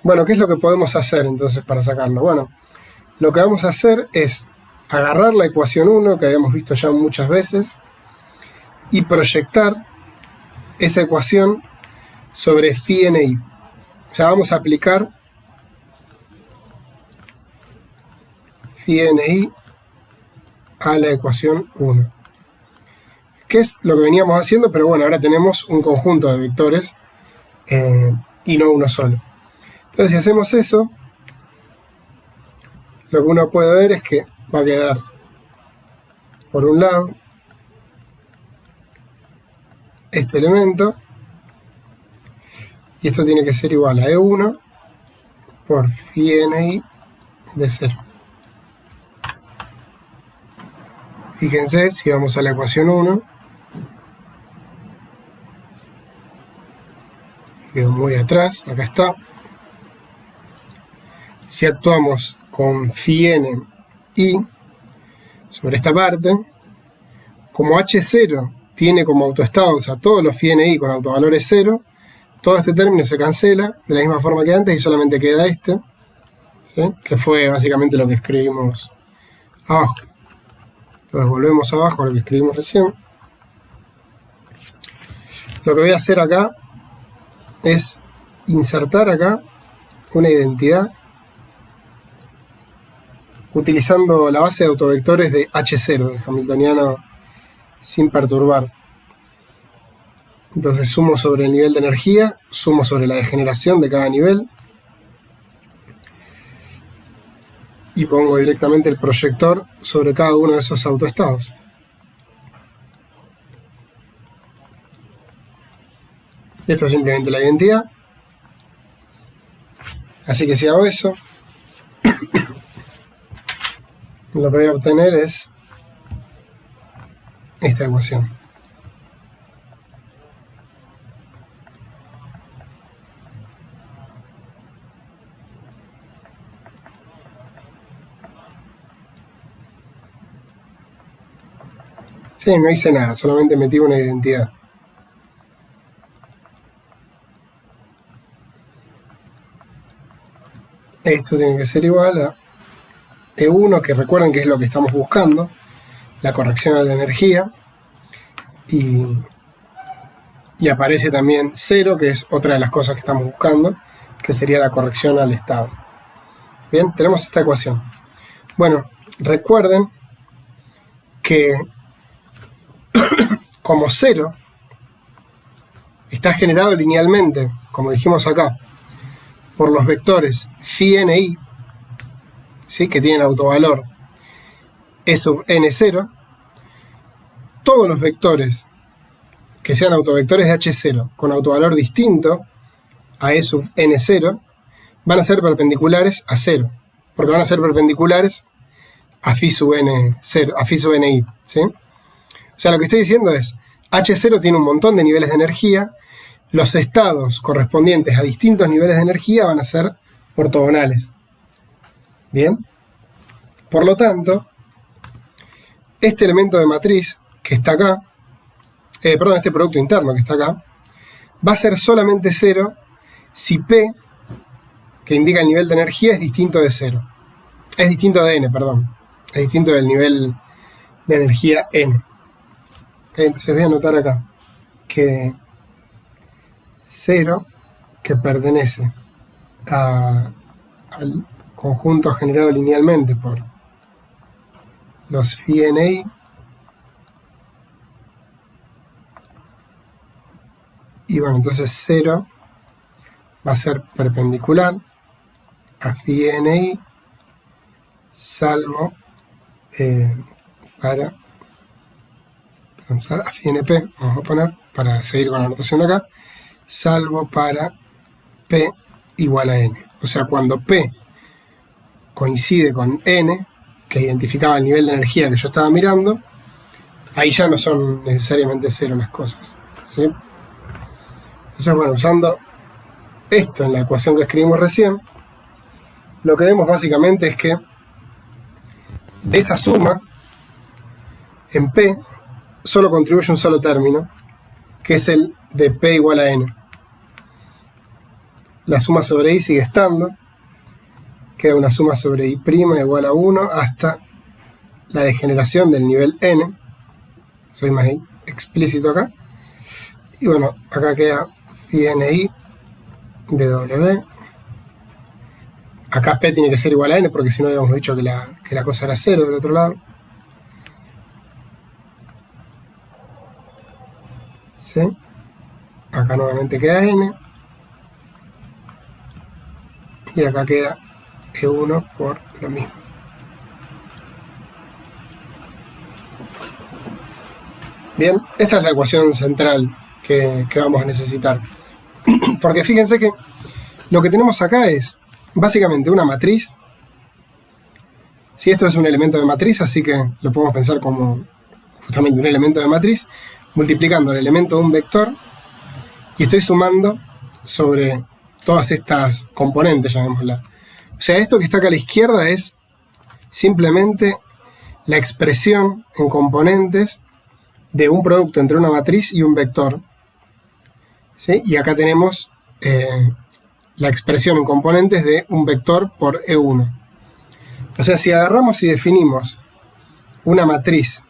Bueno, ¿qué es lo que podemos hacer entonces para sacarlo? Bueno, lo que vamos a hacer es agarrar la ecuación 1, que habíamos visto ya muchas veces, y proyectar esa ecuación sobre phi n i. O sea, vamos a aplicar phi n i a la ecuación 1. Que es lo que veníamos haciendo, pero bueno, ahora tenemos un conjunto de vectores y no uno solo. Entonces, si hacemos eso, lo que uno puede ver es que va a quedar, por un lado, este elemento, y esto tiene que ser igual a E1 por phi n i de 0. Fíjense, si vamos a la ecuación 1, quedó muy atrás, acá está. Si actuamos con phi n i sobre esta parte, como H0 tiene como autoestados a todos los phi n i con autovalores 0, todo este término se cancela de la misma forma que antes y solamente queda este, ¿sí? Que fue básicamente lo que escribimos abajo. Entonces volvemos abajo a lo que escribimos recién. Lo que voy a hacer acá es insertar acá una identidad utilizando la base de autovectores de H0, del hamiltoniano sin perturbar. Entonces sumo sobre el nivel de energía, sumo sobre la degeneración de cada nivel y pongo directamente el proyector sobre cada uno de esos autoestados. Esto es simplemente la identidad. Así que si hago eso, lo que voy a obtener es esta ecuación. Sí, no hice nada, solamente metí una identidad. Esto tiene que ser igual a E1, que recuerden que es lo que estamos buscando, la corrección a la energía, y aparece también 0, que es otra de las cosas que estamos buscando, que sería la corrección al estado. Bien, tenemos esta ecuación. Bueno, recuerden que como 0 está generado linealmente, como dijimos acá, por los vectores phi n i, ¿sí?, que tienen autovalor e sub n0, todos los vectores que sean autovectores de H0 con autovalor distinto a e sub n0 van a ser perpendiculares a 0, porque van a ser perpendiculares a phi sub n0, a phi sub ni, ¿sí? O sea, lo que estoy diciendo es, H0 tiene un montón de niveles de energía, los estados correspondientes a distintos niveles de energía van a ser ortogonales. Bien, por lo tanto, este elemento de matriz que está acá, este producto interno que está acá, va a ser solamente 0 si P, que indica el nivel de energía, es distinto de 0. Es distinto de n, perdón. Es distinto del nivel de energía n. Okay, entonces voy a anotar acá que 0, que pertenece al conjunto generado linealmente por los phi ni, y bueno, entonces 0 va a ser perpendicular a phi ni, salvo para a phi np, vamos a poner, para seguir con la notación de acá, salvo para P igual a n. O sea, cuando P coincide con n, que identificaba el nivel de energía que yo estaba mirando, ahí ya no son necesariamente 0 las cosas, ¿sí? Entonces, bueno, usando esto en la ecuación que escribimos recién, lo que vemos básicamente es que de esa suma, en P, solo contribuye un solo término, que es el de P igual a n. La suma sobre I sigue estando, queda una suma sobre I' igual a 1 hasta la degeneración del nivel n. Soy más explícito acá. Y bueno, acá queda phi ni de W. Acá P tiene que ser igual a n, porque si no habíamos dicho que la cosa era 0 del otro lado. ¿Sí? Acá nuevamente queda n. Y acá queda E1 por lo mismo. Bien, esta es la ecuación central que vamos a necesitar. Porque fíjense que lo que tenemos acá es básicamente una matriz. Si esto es un elemento de matriz, así que lo podemos pensar como justamente un elemento de matriz, multiplicando el elemento de un vector, y estoy sumando sobre todas estas componentes, llamémosla. O sea, esto que está acá a la izquierda es simplemente la expresión en componentes de un producto entre una matriz y un vector, ¿sí? Y acá tenemos la expresión en componentes de un vector por E1. O sea, si agarramos y definimos una matriz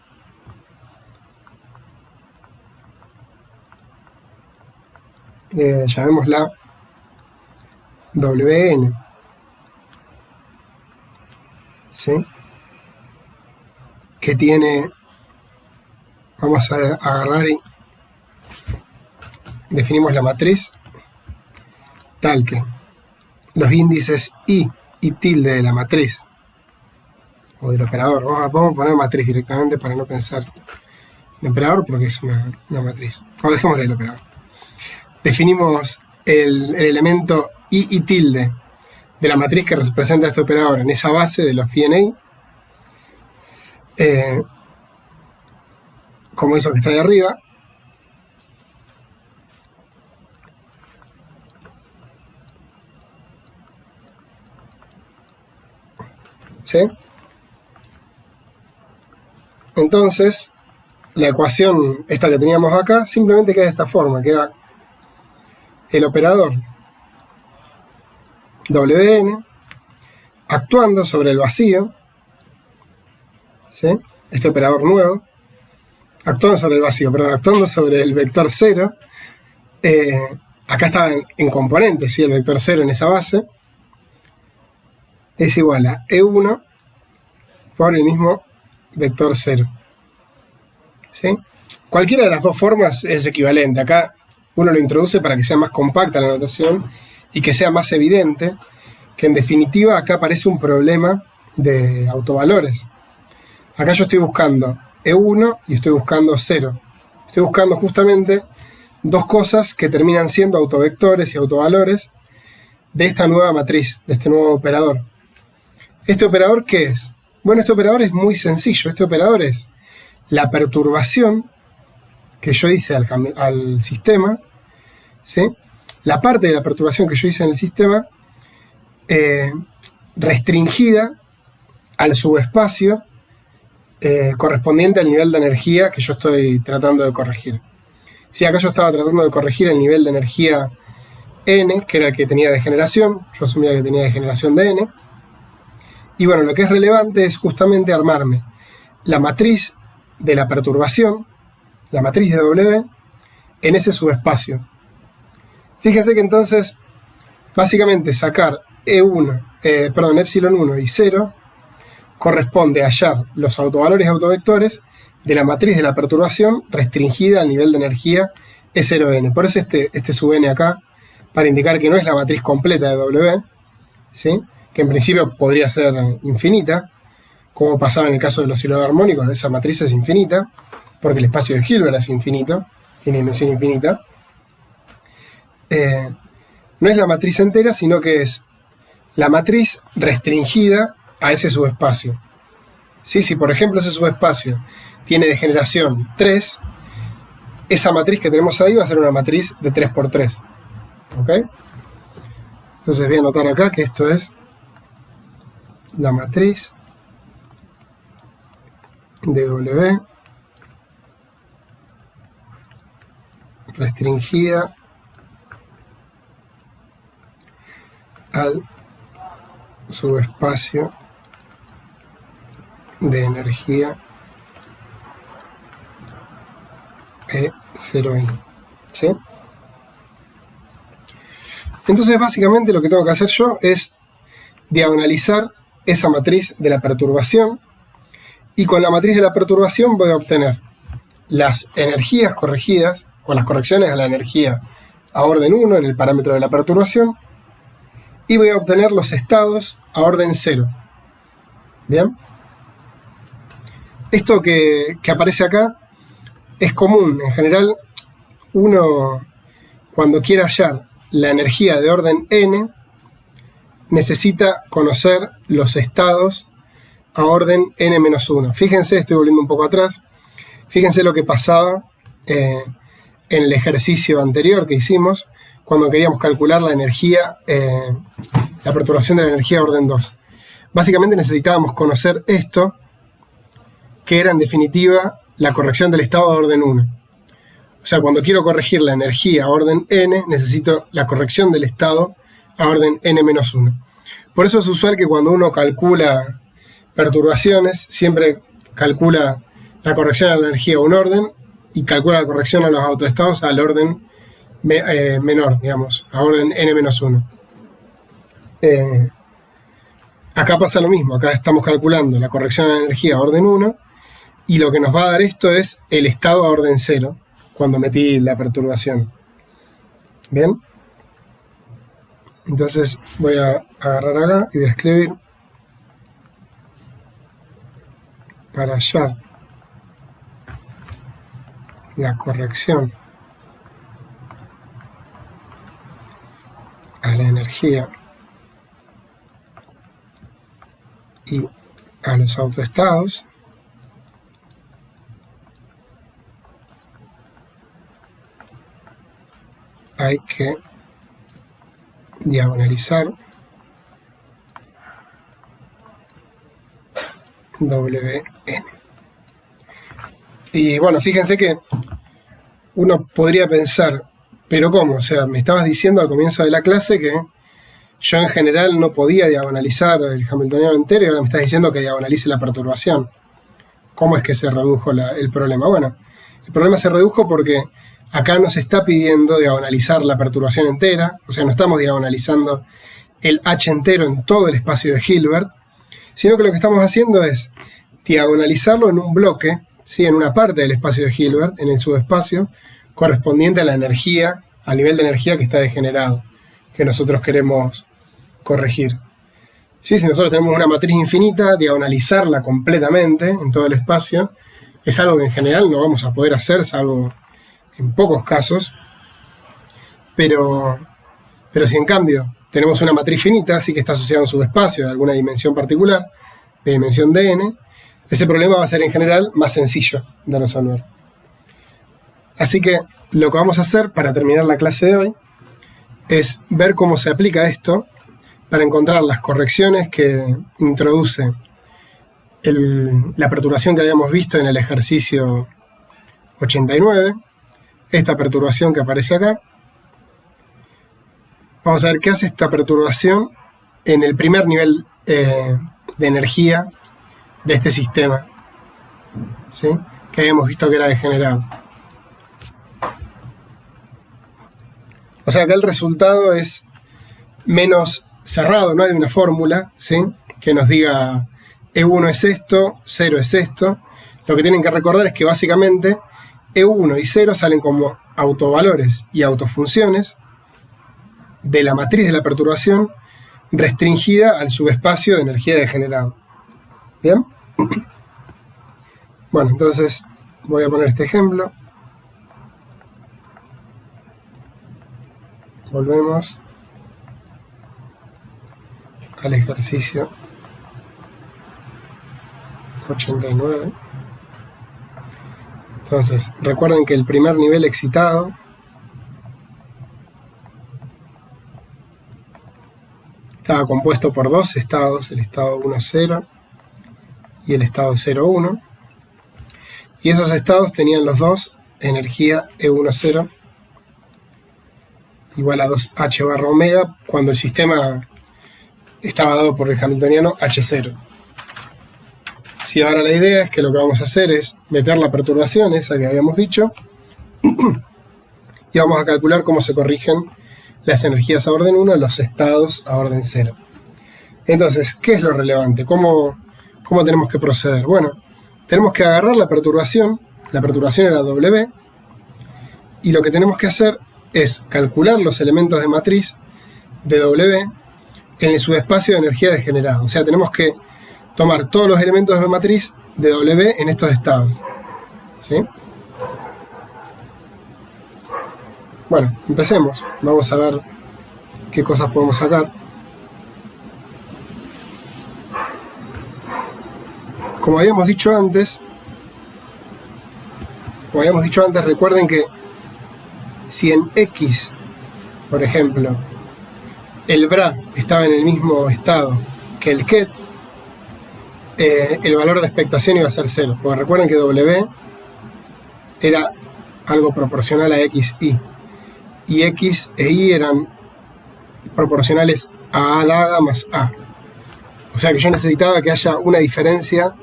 llamémosla Wn, ¿sí? Que tiene, vamos a agarrar y definimos la matriz tal que los índices i y tilde de la matriz o del operador, vamos a poner matriz directamente para no pensar en operador porque es una matriz, o dejémosle el operador. Definimos el elemento i y tilde de la matriz que representa este operador en esa base de los phi como eso que está de arriba. ¿Sí? Entonces, la ecuación esta que teníamos acá simplemente queda de esta forma, queda el operador Wn actuando sobre el vacío, ¿sí? Este operador nuevo, actuando sobre el vacío, perdón, actuando sobre el vector 0, acá está en componente, ¿sí? El vector 0 en esa base, es igual a E1 por el mismo vector 0, ¿sí? Cualquiera de las dos formas es equivalente. Acá uno lo introduce para que sea más compacta la notación y que sea más evidente que en definitiva acá aparece un problema de autovalores. Acá yo estoy buscando E1 y estoy buscando 0. Estoy buscando justamente dos cosas que terminan siendo autovectores y autovalores de esta nueva matriz, de este nuevo operador. ¿Este operador qué es? Bueno, este operador es muy sencillo. Este operador es la perturbación que yo hice al sistema, ¿sí? La parte de la perturbación que yo hice en el sistema restringida al subespacio correspondiente al nivel de energía que yo estoy tratando de corregir. Sí, acá yo estaba tratando de corregir el nivel de energía N, que era el que tenía degeneración. Yo asumía que tenía degeneración de N. Y bueno, lo que es relevante es justamente armarme la matriz de la perturbación, la matriz de W, en ese subespacio. Fíjense que entonces, básicamente sacar epsilon 1 y 0 corresponde a hallar los autovalores y autovectores de la matriz de la perturbación restringida al nivel de energía E0n. Por eso este sub n acá, para indicar que no es la matriz completa de W, ¿sí? Que en principio podría ser infinita, como pasaba en el caso del oscilador armónico. Esa matriz es infinita, porque el espacio de Hilbert es infinito, tiene dimensión infinita. No es la matriz entera, sino que es la matriz restringida a ese subespacio. ¿Sí? Si por ejemplo ese subespacio tiene degeneración 3, esa matriz que tenemos ahí va a ser una matriz de 3×3. ¿Ok? Entonces voy a anotar acá que esto es la matriz de W restringida al subespacio de energía E0n. ¿Sí? Entonces básicamente lo que tengo que hacer yo es diagonalizar esa matriz de la perturbación, y con la matriz de la perturbación voy a obtener las energías corregidas o las correcciones a la energía a orden 1 en el parámetro de la perturbación, y voy a obtener los estados a orden 0. ¿Bien? Esto que aparece acá es común. En general, uno cuando quiere hallar la energía de orden n, necesita conocer los estados a orden n-1. Fíjense, estoy volviendo un poco atrás, fíjense lo que pasaba en el ejercicio anterior que hicimos, cuando queríamos calcular la energía, la perturbación de la energía a orden 2. Básicamente necesitábamos conocer esto, que era en definitiva la corrección del estado de orden 1. O sea, cuando quiero corregir la energía a orden n, necesito la corrección del estado a orden n-1. Por eso es usual que cuando uno calcula perturbaciones, siempre calcula la corrección a la energía a un orden y calcula la corrección a los autoestados al orden menor, digamos, a orden n-1. Acá pasa lo mismo, acá estamos calculando la corrección de la energía a orden 1 y lo que nos va a dar esto es el estado a orden 0 cuando metí la perturbación. ¿Bien? Entonces voy a agarrar acá y voy a escribir para hallar la corrección a la energía y a los autoestados, hay que diagonalizar WN. Y bueno, fíjense que uno podría pensar, pero ¿cómo? O sea, me estabas diciendo al comienzo de la clase que yo en general no podía diagonalizar el hamiltoniano entero y ahora me estás diciendo que diagonalice la perturbación. ¿Cómo es que se redujo el problema? Bueno, el problema se redujo porque acá nos está pidiendo diagonalizar la perturbación entera, o sea, no estamos diagonalizando el H entero en todo el espacio de Hilbert, sino que lo que estamos haciendo es diagonalizarlo en un bloque, ¿sí? En una parte del espacio de Hilbert, en el subespacio, correspondiente a la energía, al nivel de energía que está degenerado, que nosotros queremos corregir. ¿Sí? Si nosotros tenemos una matriz infinita, diagonalizarla completamente en todo el espacio es algo que en general no vamos a poder hacer, salvo en pocos casos, pero si en cambio tenemos una matriz finita, así que está asociada a un subespacio de alguna dimensión particular, de dimensión dn, ese problema va a ser en general más sencillo de resolver. Así que lo que vamos a hacer para terminar la clase de hoy es ver cómo se aplica esto para encontrar las correcciones que introduce la perturbación que habíamos visto en el ejercicio 89, esta perturbación que aparece acá. Vamos a ver qué hace esta perturbación en el primer nivel de energía de este sistema, ¿sí? Que habíamos visto que era degenerado. O sea que el resultado es menos cerrado, no hay una fórmula, ¿sí? Que nos diga E1 es esto, 0 es esto. Lo que tienen que recordar es que básicamente E1 y 0 salen como autovalores y autofunciones de la matriz de la perturbación restringida al subespacio de energía degenerado. ¿Bien? Bueno, entonces voy a poner este ejemplo. Volvemos al ejercicio 89. Entonces, recuerden que el primer nivel excitado estaba compuesto por dos estados, el estado 1,0 y el estado 0,1. Y esos estados tenían los dos energía E10 igual a 2H barra omega cuando el sistema estaba dado por el hamiltoniano H0. Si ahora la idea es que lo que vamos a hacer es meter la perturbación, esa que habíamos dicho, y vamos a calcular cómo se corrigen las energías a orden 1 y los estados a orden 0. Entonces, ¿qué es lo relevante? ¿Cómo tenemos que proceder? Bueno, tenemos que agarrar la perturbación era W, y lo que tenemos que hacer es calcular los elementos de matriz de W en el subespacio de energía degenerada. O sea, tenemos que tomar todos los elementos de matriz de W en estos estados, ¿sí? Bueno, empecemos. Vamos a ver qué cosas podemos sacar. Como habíamos dicho antes, recuerden que si en X, por ejemplo, el BRA estaba en el mismo estado que el KET, el valor de expectación iba a ser 0, porque recuerden que W era algo proporcional a XY, y X e Y eran proporcionales a A más A. O sea que yo necesitaba que haya una diferencia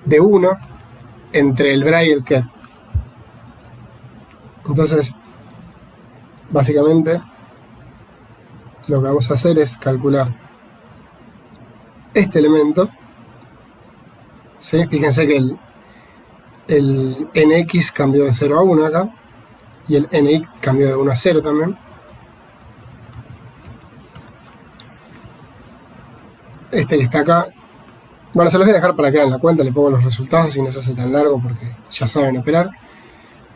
de 1 entre el BRA y el KET. Entonces, básicamente, lo que vamos a hacer es calcular este elemento, ¿sí? Fíjense que el nx cambió de 0 a 1 acá, y el ni cambió de 1 a 0 también. Este que está acá, bueno, se los voy a dejar para que hagan la cuenta, le pongo los resultados y no se hace tan largo porque ya saben operar.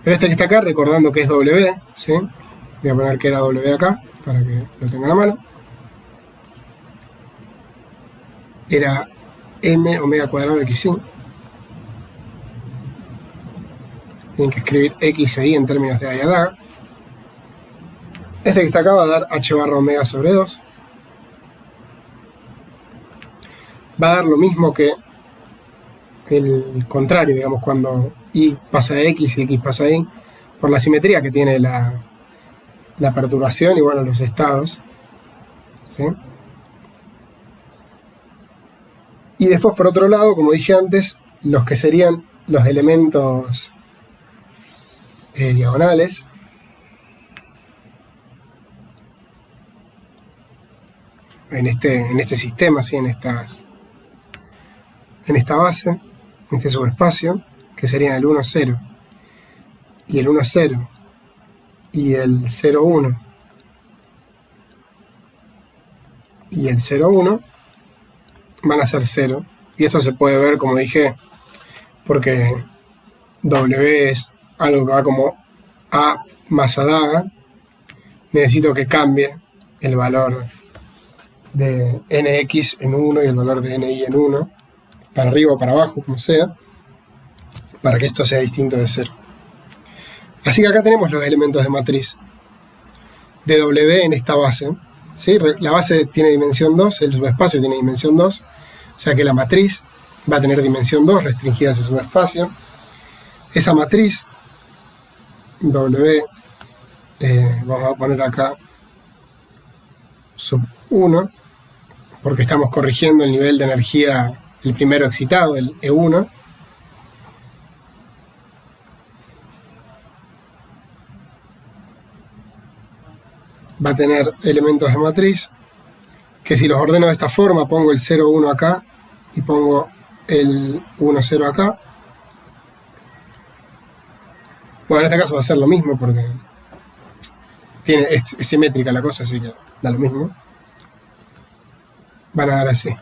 Pero este que está acá, recordando que es W, ¿sí? Voy a poner que era W acá, para que lo tengan a mano. Era m omega cuadrado de xi. Tienen que escribir x e y en términos de Adaga. Este que está acá va a dar h barra omega sobre 2. Va a dar lo mismo que el contrario, digamos, cuando y pasa de x y x pasa de y, por la simetría que tiene la perturbación y, bueno, los estados, ¿sí? Y después, por otro lado, como dije antes, los que serían los elementos diagonales, en este sistema, ¿sí? en esta base, en este subespacio, que serían el 1, 0, y el 1, 0, y el 0, 1, y el 0, 1, van a ser 0. Y esto se puede ver, como dije, porque W es algo que va como A más Adaga. Necesito que cambie el valor de nx en 1 y el valor de ni en 1, para arriba o para abajo, como sea, para que esto sea distinto de 0. Así que acá tenemos los elementos de matriz de W en esta base, ¿sí? La base tiene dimensión 2, el subespacio tiene dimensión 2, o sea que la matriz va a tener dimensión 2 restringida a ese subespacio. Esa matriz W, vamos a poner acá sub 1, porque estamos corrigiendo el nivel de energía, el primero excitado, el E1. Va a tener elementos de matriz, que si los ordeno de esta forma, pongo el 0, 1 acá, y pongo el 1, 0 acá. Bueno, en este caso va a ser lo mismo, porque es simétrica la cosa, así que da lo mismo. Van a dar así.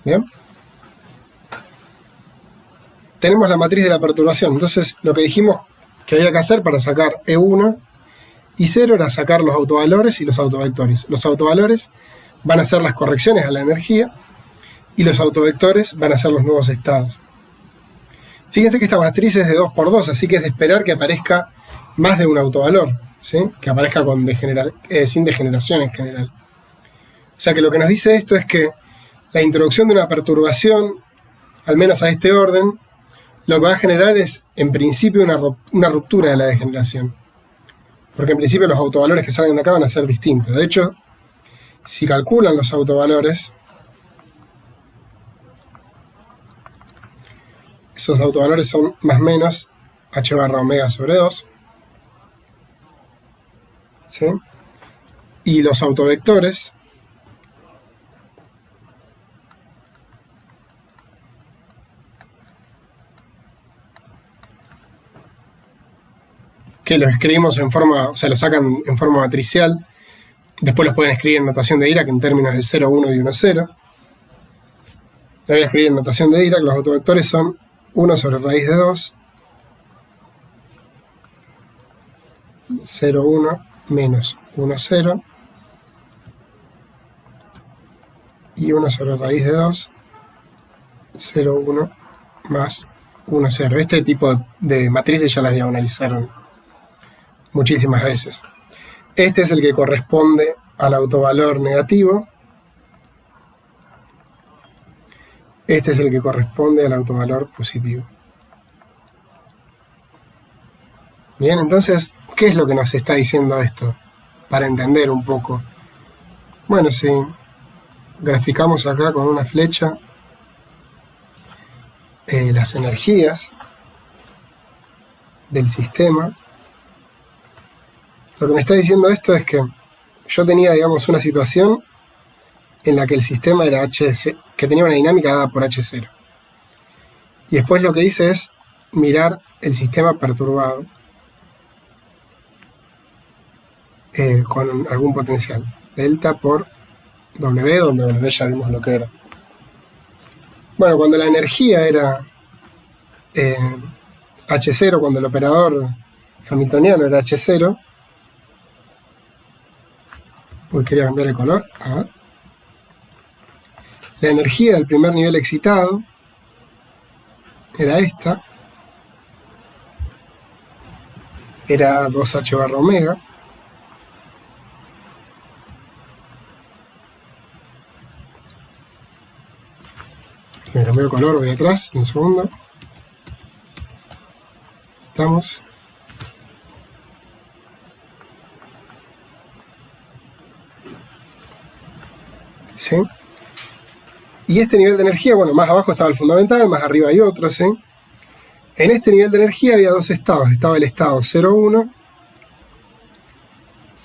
Bien. Tenemos la matriz de la perturbación. Entonces, lo que dijimos que había que hacer para sacar E1 y 0 era sacar los autovalores y los autovectores. Los autovalores van a ser las correcciones a la energía y los autovectores van a ser los nuevos estados. Fíjense que esta matriz es de 2 por 2, así que es de esperar que aparezca más de un autovalor, ¿sí? Que aparezca sin degeneración en general. O sea que lo que nos dice esto es que la introducción de una perturbación, al menos a este orden, lo que va a generar es, en principio, una ruptura de la degeneración. Porque en principio los autovalores que salgan de acá van a ser distintos. De hecho, si calculan los autovalores, esos autovalores son más o menos h barra omega sobre 2. ¿Sí? Y los autovectores que los escribimos en forma, o sea, los sacan en forma matricial, después los pueden escribir en notación de Dirac en términos de 0, 1 y 1, 0. Lo voy a escribir en notación de Dirac. Los autovectores son 1 sobre raíz de 2, 0, 1 menos 1, 0, y 1 sobre raíz de 2, 0, 1 más 1, 0. Este tipo de matrices ya las diagonalizaron muchísimas veces. Este es el que corresponde al autovalor negativo. Este es el que corresponde al autovalor positivo. Bien, entonces, ¿qué es lo que nos está diciendo esto? Para entender un poco. Bueno, si graficamos acá con una flecha las energías del sistema, Lo que me está diciendo esto es que yo tenía, digamos, una situación en la que el sistema era que tenía una dinámica dada por H0. Y después lo que hice es mirar el sistema perturbado con algún potencial. Delta por W, donde W ya vimos lo que era. Bueno, cuando la energía era H0, cuando el operador hamiltoniano era H0, quería cambiar el color, a ver. La energía del primer nivel excitado era esta, era 2H barra omega. Me cambió el color, voy atrás, un segundo. Estamos. ¿Sí? Y este nivel de energía, bueno, más abajo estaba el fundamental, más arriba hay otro, ¿sí? En este nivel de energía había dos estados. Estaba el estado 0,1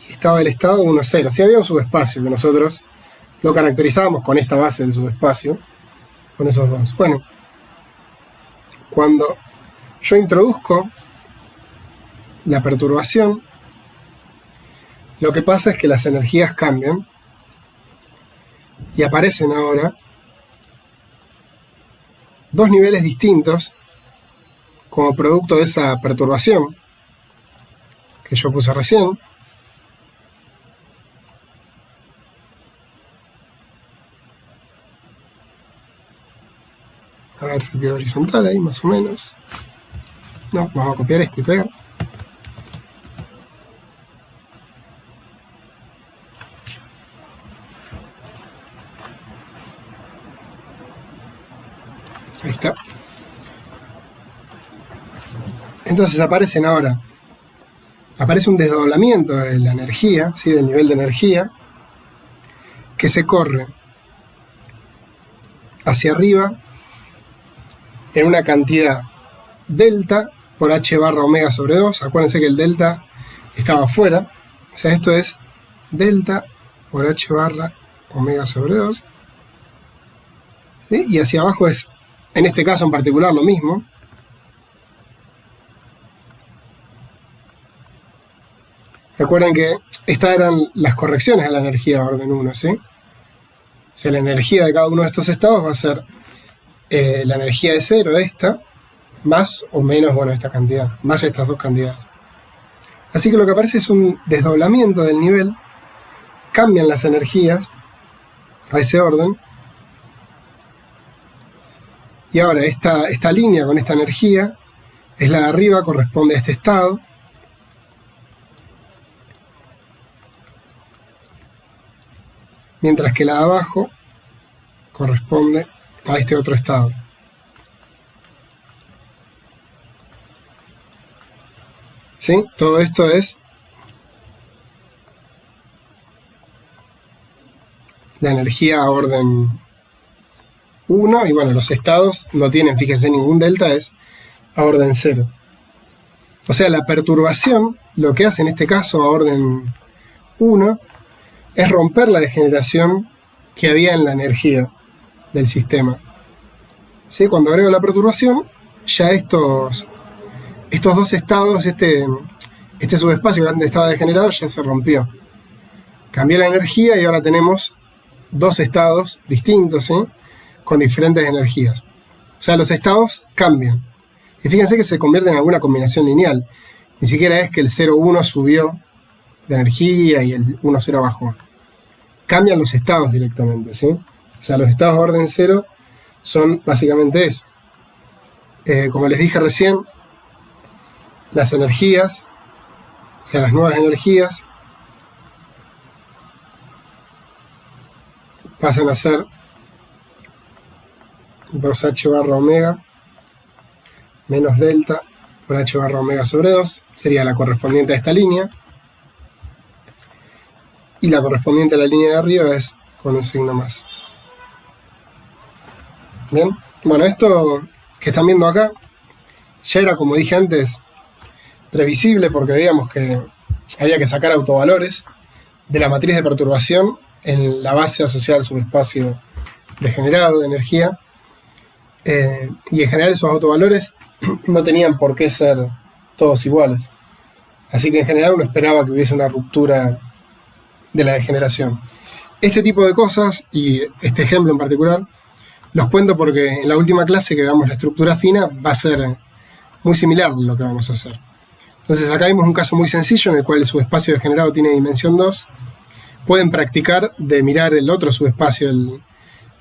y estaba el estado 1,0. Sí, había un subespacio que nosotros lo caracterizábamos con esta base del subespacio, con esos dos. Bueno, cuando yo introduzco la perturbación, lo que pasa es que las energías cambian y aparecen ahora dos niveles distintos como producto de esa perturbación que yo puse recién. A ver si queda horizontal ahí, más o menos. No, vamos a copiar este y pegar. Ahí está. Entonces aparece un desdoblamiento de la energía, ¿sí? Del nivel de energía, que se corre hacia arriba en una cantidad delta por H barra omega sobre 2. Acuérdense que el delta estaba afuera. O sea, esto es delta por H barra omega sobre 2. ¿Sí? Y hacia abajo es, en este caso en particular, lo mismo. Recuerden que estas eran las correcciones a la energía de orden 1, ¿sí? O sea, la energía de cada uno de estos estados va a ser la energía de 0, esta, más o menos, bueno, esta cantidad, más estas dos cantidades. Así que lo que aparece es un desdoblamiento del nivel, cambian las energías a ese orden, y ahora esta línea con esta energía es la de arriba, corresponde a este estado, mientras que la de abajo corresponde a este otro estado. ¿Sí? Todo esto es la energía a orden 1, y bueno, los estados no tienen, fíjense, ningún delta, es a orden 0. O sea, la perturbación, lo que hace en este caso a orden 1, es romper la degeneración que había en la energía del sistema. ¿Sí? Cuando agrego la perturbación, ya estos dos estados, este subespacio que antes estaba degenerado, ya se rompió. Cambió la energía y ahora tenemos dos estados distintos, ¿sí? Con diferentes energías. O sea, los estados cambian. Y fíjense que se convierte en alguna combinación lineal. Ni siquiera es que el 0,1 subió de energía y el 1,0 bajó. Cambian los estados directamente, ¿sí? O sea, los estados de orden 0 son básicamente eso. Como les dije recién, las energías, o sea, las nuevas energías, pasan a ser 2H barra omega menos delta por H barra omega sobre 2, sería la correspondiente a esta línea, y la correspondiente a la línea de arriba es con un signo más. Bien, bueno, esto que están viendo acá ya era, como dije antes, previsible, porque veíamos que había que sacar autovalores de la matriz de perturbación en la base asociada al subespacio degenerado de energía, y en general esos autovalores no tenían por qué ser todos iguales. Así que en general uno esperaba que hubiese una ruptura de la degeneración. Este tipo de cosas, y este ejemplo en particular, los cuento porque en la última clase que veamos la estructura fina va a ser muy similar a lo que vamos a hacer. Entonces acá vimos un caso muy sencillo en el cual el subespacio degenerado tiene dimensión 2. Pueden practicar de mirar el otro subespacio,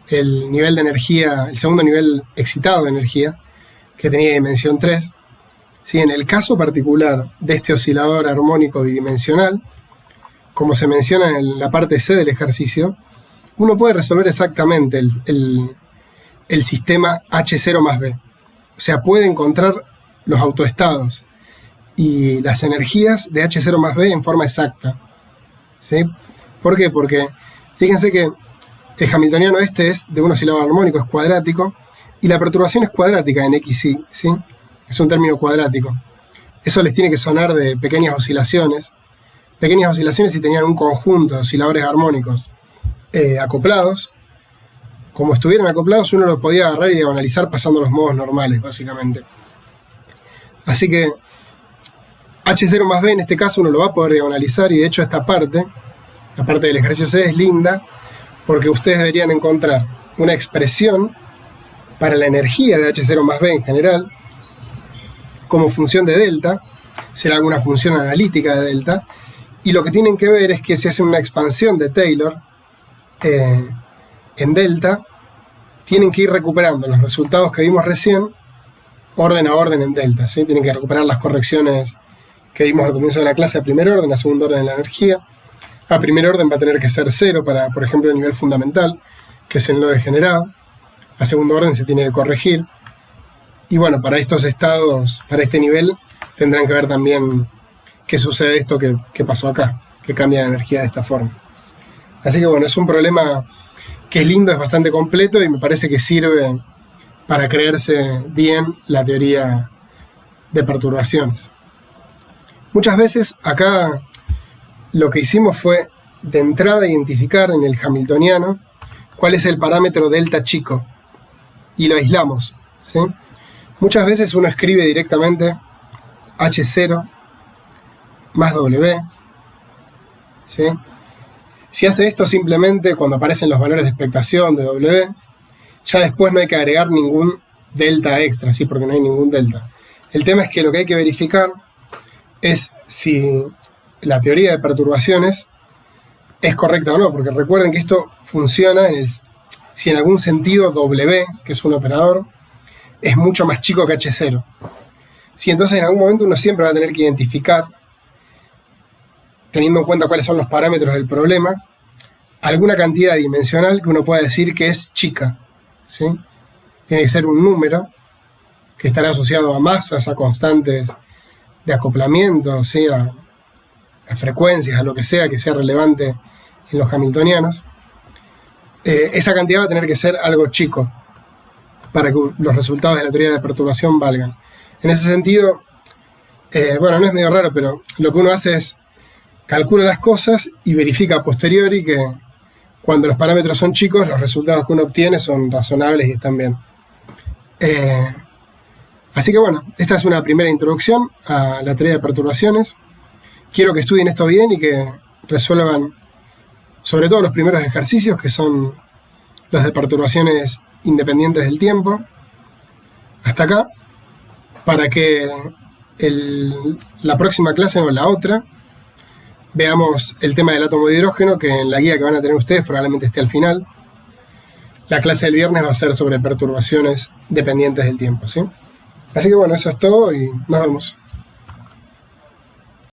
el nivel de energía, el segundo nivel excitado de energía, que tenía dimensión 3. ¿Sí? En el caso particular de este oscilador armónico bidimensional, como se menciona en la parte C del ejercicio, uno puede resolver exactamente el sistema H0 más B. O sea, puede encontrar los autoestados y las energías de H0 más B en forma exacta. ¿Sí? ¿Por qué? Porque fíjense que el hamiltoniano este es de un oscilador armónico, es cuadrático, y la perturbación es cuadrática en XY, ¿sí? Es un término cuadrático. Eso les tiene que sonar de pequeñas oscilaciones si tenían un conjunto de osciladores armónicos acoplados. Como estuvieran acoplados, uno los podía agarrar y diagonalizar pasando los modos normales, básicamente. Así que H0 más B en este caso uno lo va a poder diagonalizar, y de hecho esta parte, la parte del ejercicio C, es linda porque ustedes deberían encontrar una expresión para la energía de H0 más B en general como función de delta, será alguna función analítica de delta, y lo que tienen que ver es que si hacen una expansión de Taylor en delta, tienen que ir recuperando los resultados que vimos recién, orden a orden en delta, ¿sí? Tienen que recuperar las correcciones que vimos al comienzo de la clase a primer orden, a segundo orden la energía. A primer orden va a tener que ser 0 para, por ejemplo, el nivel fundamental, que es el no degenerado. A segundo orden se tiene que corregir. Y bueno, para estos estados, para este nivel, tendrán que ver también qué sucede esto que pasó acá, que cambia la energía de esta forma. Así que bueno, es un problema que es lindo, es bastante completo y me parece que sirve para creerse bien la teoría de perturbaciones. Muchas veces acá lo que hicimos fue de entrada identificar en el hamiltoniano cuál es el parámetro delta chico y lo aislamos, ¿sí? Muchas veces uno escribe directamente H0 más W, ¿sí? Si hace esto simplemente cuando aparecen los valores de expectación de W, ya después no hay que agregar ningún delta extra, ¿sí? Porque no hay ningún delta. El tema es que lo que hay que verificar es si la teoría de perturbaciones es correcta o no, porque recuerden que esto funciona si en algún sentido W, que es un operador, es mucho más chico que H0. Si entonces en algún momento uno siempre va a tener que identificar, teniendo en cuenta cuáles son los parámetros del problema, alguna cantidad dimensional que uno pueda decir que es chica, ¿sí? Tiene que ser un número que estará asociado a masas, a constantes de acoplamiento, ¿sí? a frecuencias, a lo que sea relevante en los hamiltonianos. Esa cantidad va a tener que ser algo chico para que los resultados de la teoría de perturbación valgan. En ese sentido, bueno, no es medio raro, pero lo que uno hace es calcula las cosas y verifica a posteriori que cuando los parámetros son chicos, los resultados que uno obtiene son razonables y están bien. Así que bueno, esta es una primera introducción a la teoría de perturbaciones. Quiero que estudien esto bien y que resuelvan sobre todo los primeros ejercicios, que son los de perturbaciones independientes del tiempo, hasta acá, para que la próxima clase o la otra veamos el tema del átomo de hidrógeno, que en la guía que van a tener ustedes probablemente esté al final. La clase del viernes va a ser sobre perturbaciones dependientes del tiempo, ¿sí? Así que bueno, eso es todo y nos vemos.